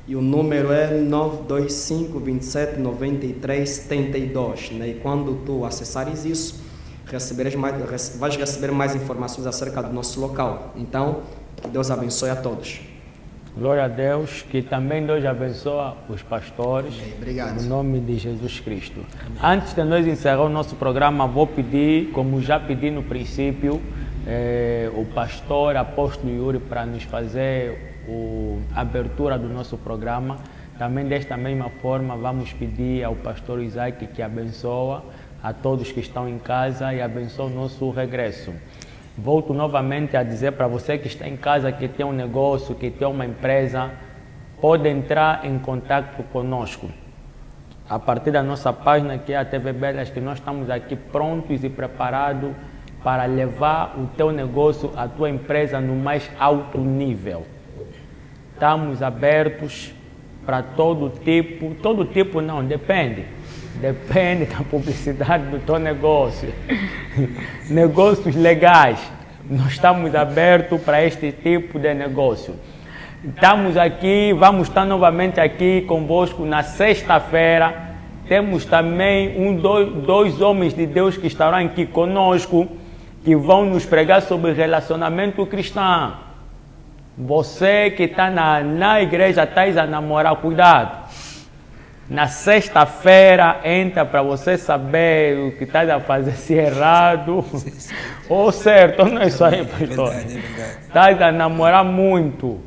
E o número é 925 27 93 72. Né? E quando tu acessares isso, vais receber mais informações acerca do nosso local. Então, que Deus abençoe a todos. Glória a Deus, que também Deus abençoe os pastores. Obrigado. No nome de Jesus Cristo. Amém. Antes de nós encerrar o nosso programa, vou pedir, como já pedi no princípio, o pastor apóstolo Yuri para nos fazer a abertura do nosso programa. Também desta mesma forma vamos pedir ao pastor Isaac que abençoe a todos que estão em casa e abençoe o nosso regresso. Volto novamente a dizer para você que está em casa, que tem um negócio, que tem uma empresa, pode entrar em contato conosco. A partir da nossa página, que é a TV Belas, que nós estamos aqui prontos e preparados para levar o teu negócio, a tua empresa no mais alto nível. Estamos abertos para todo tipo não, depende da publicidade do teu negócio. Negócios legais, nós estamos abertos para este tipo de negócio. Estamos aqui, vamos estar novamente aqui convosco na sexta-feira. Temos também dois homens de Deus que estarão aqui conosco, que vão nos pregar sobre relacionamento cristão. Você que está na igreja, está a namorar, cuidado. Na sexta-feira entra para você saber o que está a fazer, se errado ou certo. Não é isso aí, pastor. Está a namorar muito.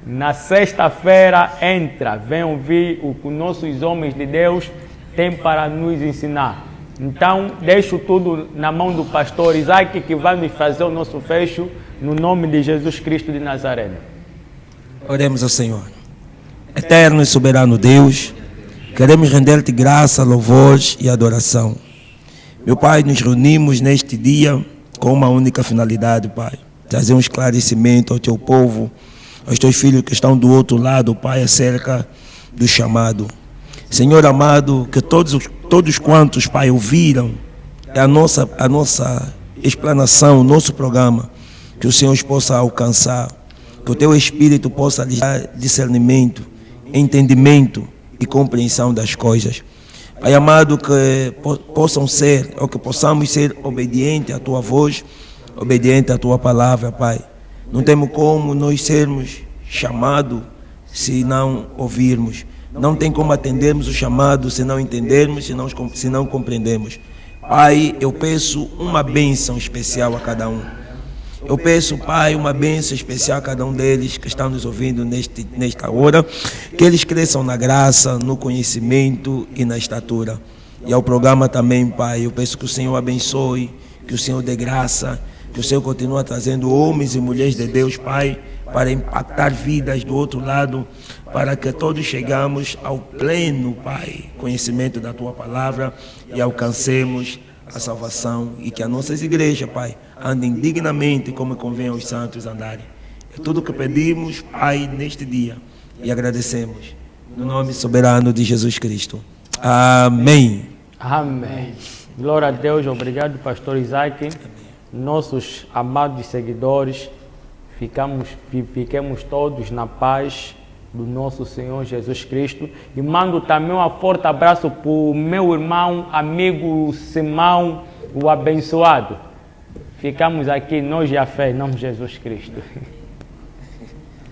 Na sexta-feira entra, vem ouvir o que os nossos homens de Deus têm para nos ensinar. Então, deixo tudo na mão do pastor Isaac, que vai nos fazer o nosso fecho, no nome de Jesus Cristo de Nazaré. Oremos ao Senhor. Eterno e soberano Deus, queremos render-te graça, louvor e adoração. Meu Pai, nos reunimos neste dia com uma única finalidade, Pai. Trazer um esclarecimento ao teu povo, aos teus filhos que estão do outro lado, Pai, acerca do chamado. Senhor amado, que todos quantos, Pai, ouviram a nossa explanação, o nosso programa, que o Senhor possa alcançar, que o teu Espírito possa lhes dar discernimento, entendimento e compreensão das coisas. Pai amado, que possamos ser obedientes à tua voz, obedientes à tua palavra, Pai. Não temos como nós sermos chamados se não ouvirmos. Não tem como atendermos o chamado se não entendermos, se não compreendermos. Pai, eu peço uma bênção especial a cada um. Eu peço, Pai, uma bênção especial a cada um deles que estão nos ouvindo nesta hora, que eles cresçam na graça, no conhecimento e na estatura. E ao programa também, Pai, eu peço que o Senhor abençoe, que o Senhor dê graça, que o Senhor continue trazendo homens e mulheres de Deus, Pai, para impactar vidas do outro lado, para que todos chegamos ao pleno, Pai, conhecimento da Tua Palavra e alcancemos a salvação e que as nossas igrejas, Pai, andem dignamente como convém aos santos andarem. É tudo o que pedimos, Pai, neste dia e agradecemos. No nome soberano de Jesus Cristo. Amém. Amém. Glória a Deus. Obrigado, pastor Isaac. Nossos amados seguidores, fiquemos todos na paz do nosso Senhor Jesus Cristo. E mando também um forte abraço para o meu irmão, amigo Simão, o abençoado. Ficamos aqui, nós e a fé, em nome de Jesus Cristo.